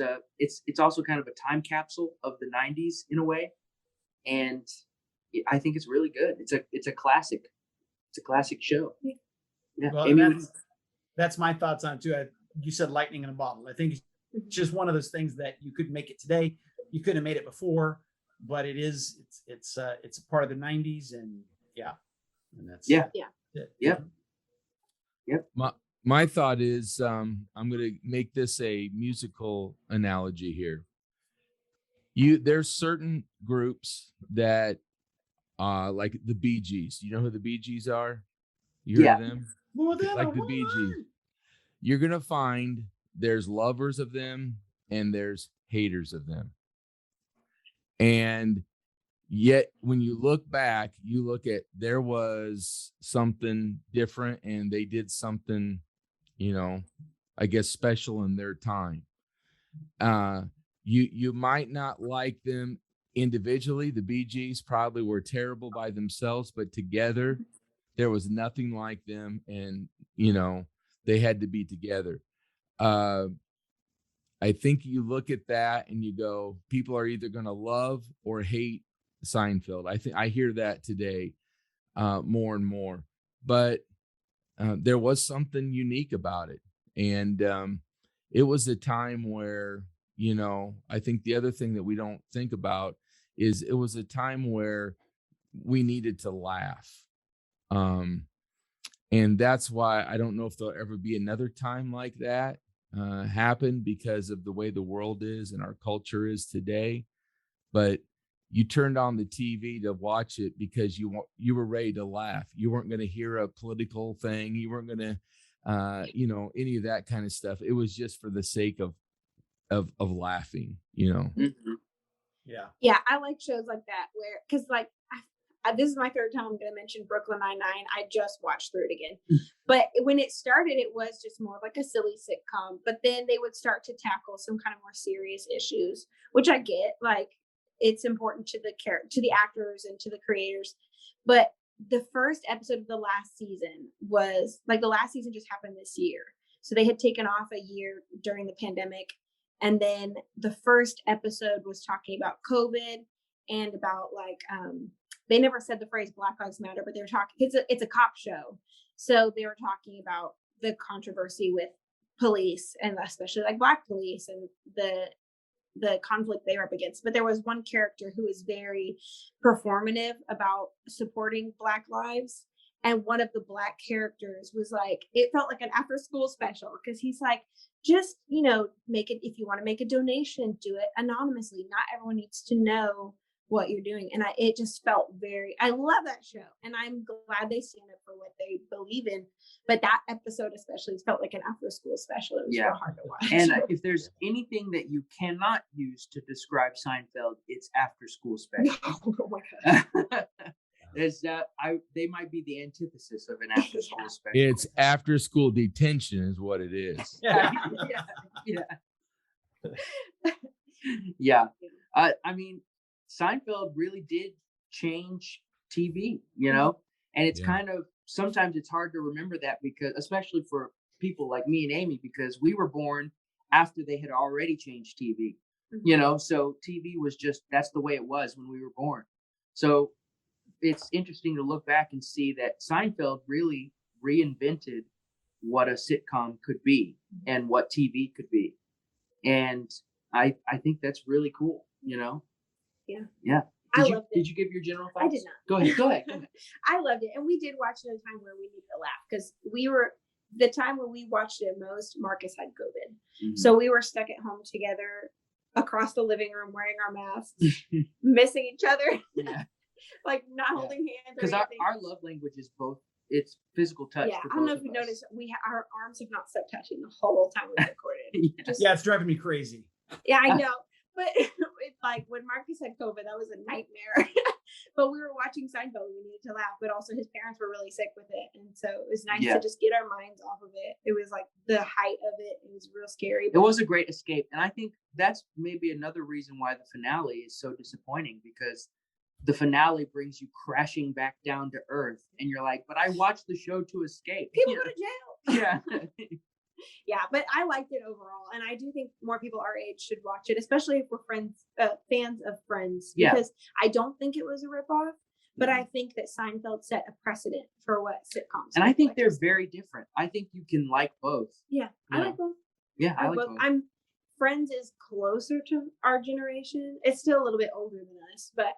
also kind of a time capsule of the 90s in a way. And I think it's really good. It's a classic. It's a classic show. Yeah. Well, that's my thoughts on it too. You said lightning in a bottle. I think it's just one of those things that you couldn't make it today. You couldn't have made it before, but it's a part of the 90s, and that's it. Yep. My thought is I'm going to make this a musical analogy here. There's certain groups that like the Bee Gees. You know who the Bee Gees are? You heard of them? Like the Bee Gees. You're going to find there's lovers of them and there's haters of them. And yet when you look back, you look at there was something different and they did something, I guess special in their time. You might not like them individually. The Bee Gees probably were terrible by themselves, but together there was nothing like them, and they had to be together. I think you look at that and you go, people are either going to love or hate Seinfeld. I hear that today more and more, but there was something unique about it. And it was a time where, I think the other thing that we don't think about is it was a time where we needed to laugh. And that's why I don't know if there'll ever be another time like that happen, because of the way the world is and our culture is today. But you turned on the TV to watch it because you were ready to laugh. You weren't going to hear a political thing. You weren't going to, any of that kind of stuff. It was just for the sake of laughing, Mm-hmm. Yeah, I like shows like that because this is my third time I'm going to mention Brooklyn Nine-Nine. I just watched through it again. But when it started, it was just more like a silly sitcom. But then they would start to tackle some kind of more serious issues, which I get. Like, it's important to the actors and to the creators. But the first episode of the last season was the last season just happened this year. So they had taken off a year during the pandemic. And then the first episode was talking about COVID and about they never said the phrase Black Lives Matter, but they were talking, it's a cop show. So they were talking about the controversy with police, and especially Black police, and the conflict they were up against. But there was one character who was very performative about supporting Black lives. And one of the Black characters was it felt like an after school special, because he's just, make it, if you want to make a donation, do it anonymously. Not everyone needs to know what you're doing. And it just felt I love that show. And I'm glad they stand up for what they believe in. But that episode especially felt like an after school special. It was real hard to watch. And if there's anything that you cannot use to describe Seinfeld, it's after school special. Oh my God. They might be the antithesis of an after school special. It's after school detention is what it is. Yeah. I mean, Seinfeld really did change TV, and it's kind of, sometimes it's hard to remember that, because especially for people like me and Amy, because we were born after they had already changed TV, so TV was just, that's the way it was when we were born. So it's interesting to look back and see that Seinfeld really reinvented what a sitcom could be and what TV could be. And I think that's really cool, you know? Yeah. Yeah. I loved it. Did you give your general thoughts? I did not. Go ahead. I loved it. And we did watch it at a time where we needed to laugh because the time when we watched it most, Marcus had COVID. Mm-hmm. So we were stuck at home together across the living room wearing our masks, missing each other, Yeah. like not holding hands. Because our love language is both, it's physical touch. Yeah, I don't know if you noticed, our arms have not stopped touching the whole time we recorded. Yeah, it's driving me crazy. Yeah, I know. But it's like when Marcus had COVID, that was a nightmare. But we were watching Seinfeld. We needed to laugh, but also his parents were really sick with it. And so it was nice to just get our minds off of it. It was like the height of it. It was real scary. It was a great escape. And I think that's maybe another reason why the finale is so disappointing, because the finale brings you crashing back down to earth. And you're like, but I watched the show to escape. People go to jail. Yeah. Yeah, but I liked it overall, and I do think more people our age should watch it, especially if we're fans of Friends. Because I don't think it was a ripoff, but I think that Seinfeld set a precedent for what sitcoms. And I think they're very different. I think you can like both. Yeah, I like both. Yeah, I like both. Friends is closer to our generation. It's still a little bit older than us, but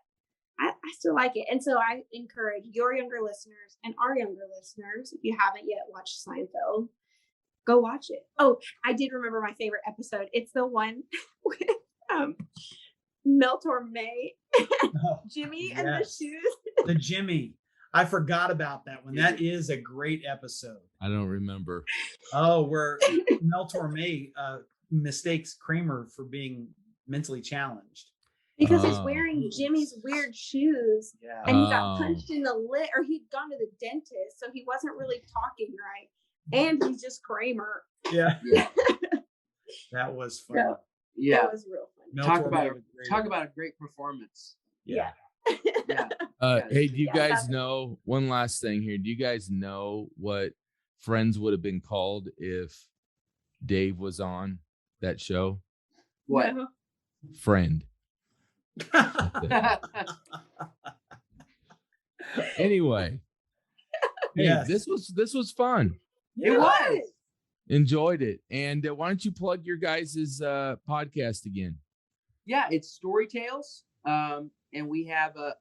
I still like it. And so I encourage your younger listeners and our younger listeners, if you haven't yet watched Seinfeld, go watch it. Oh, I did remember my favorite episode. It's the one with Mel Torme, Jimmy, and the shoes. The Jimmy. I forgot about that one. That is a great episode. I don't remember. Oh, where Mel Torme mistakes Kramer for being mentally challenged. Because he's wearing Jimmy's weird shoes. Yeah. And he got punched in the lip, or he'd gone to the dentist, so he wasn't really talking right. And he's just Kramer. Yeah. That was fun. So, yeah. That was real fun. Talk about a great performance. Yeah. Hey, do you guys know, one last thing here, do you guys know what Friends would have been called if Dave was on that show? What? No. Friend. Anyway. Hey, Yes. this was fun. It was. Enjoyed it. And why don't you plug your guys' podcast again? Yeah, it's Storytales. And we have a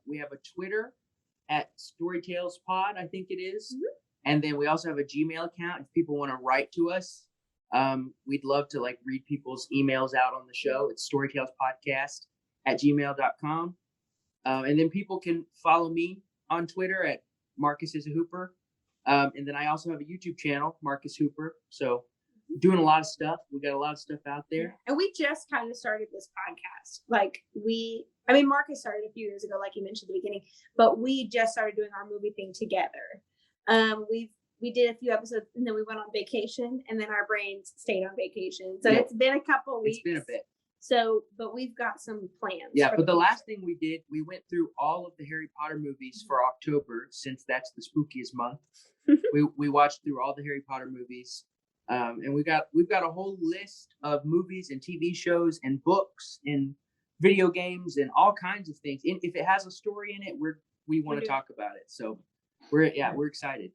Twitter at StorytalesPod, I think it is. Mm-hmm. And then we also have a Gmail account if people want to write to us. We'd love to read people's emails out on the show. It's storytalespodcast@gmail.com. And then people can follow me on Twitter at Marcus is a Hooper. And then I also have a YouTube channel, Marcus Hooper. So doing a lot of stuff. We got a lot of stuff out there. And we just kind of started this podcast. Marcus started a few years ago, like you mentioned at the beginning, but we just started doing our movie thing together. We did a few episodes and then we went on vacation and then our brains stayed on vacation. So It's been a couple weeks. It's been a bit. So, but we've got some plans. Yeah, but the last thing we did, we went through all of the Harry Potter movies for October, since that's the spookiest month. we watched through all the Harry Potter movies. And we've got a whole list of movies and TV shows and books and video games and all kinds of things. And if it has a story in it, we want to talk about it. So we're excited.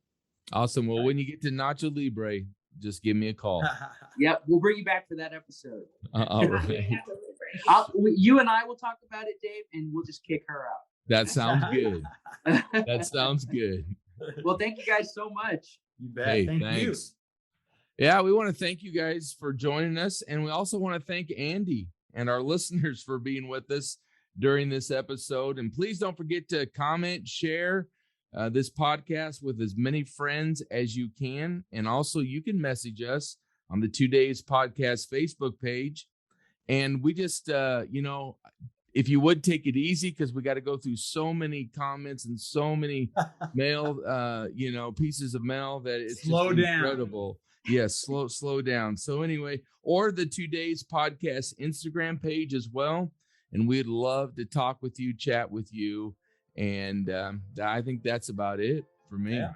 Awesome. Well, when you get to Nacho Libre, just give me a call. Yep, we'll bring you back for that episode. All right. You and I will talk about it, Dave, and we'll just kick her out. That sounds good. That sounds good. Well, thank you guys so much. You bet. Hey, Thank thanks. you. Yeah, we want to thank you guys for joining us. And we also want to thank Andy and our listeners for being with us during this episode. And please don't forget to comment, share this podcast with as many friends as you can. And also you can message us on the 2 Days Podcast Facebook page. And we just, if you would take it easy, because we got to go through so many comments and so many mail, pieces of mail that it's Slow just down. incredible. Yes, slow down. So anyway, or the 2 Days Podcast Instagram page as well. And we'd love to talk with you, chat with you. And I think that's about it for me. Yeah.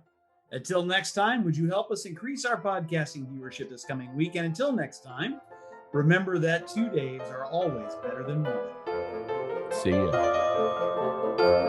Until next time, would you help us increase our podcasting viewership this coming week? And until next time, remember that 2 days are always better than one. See ya.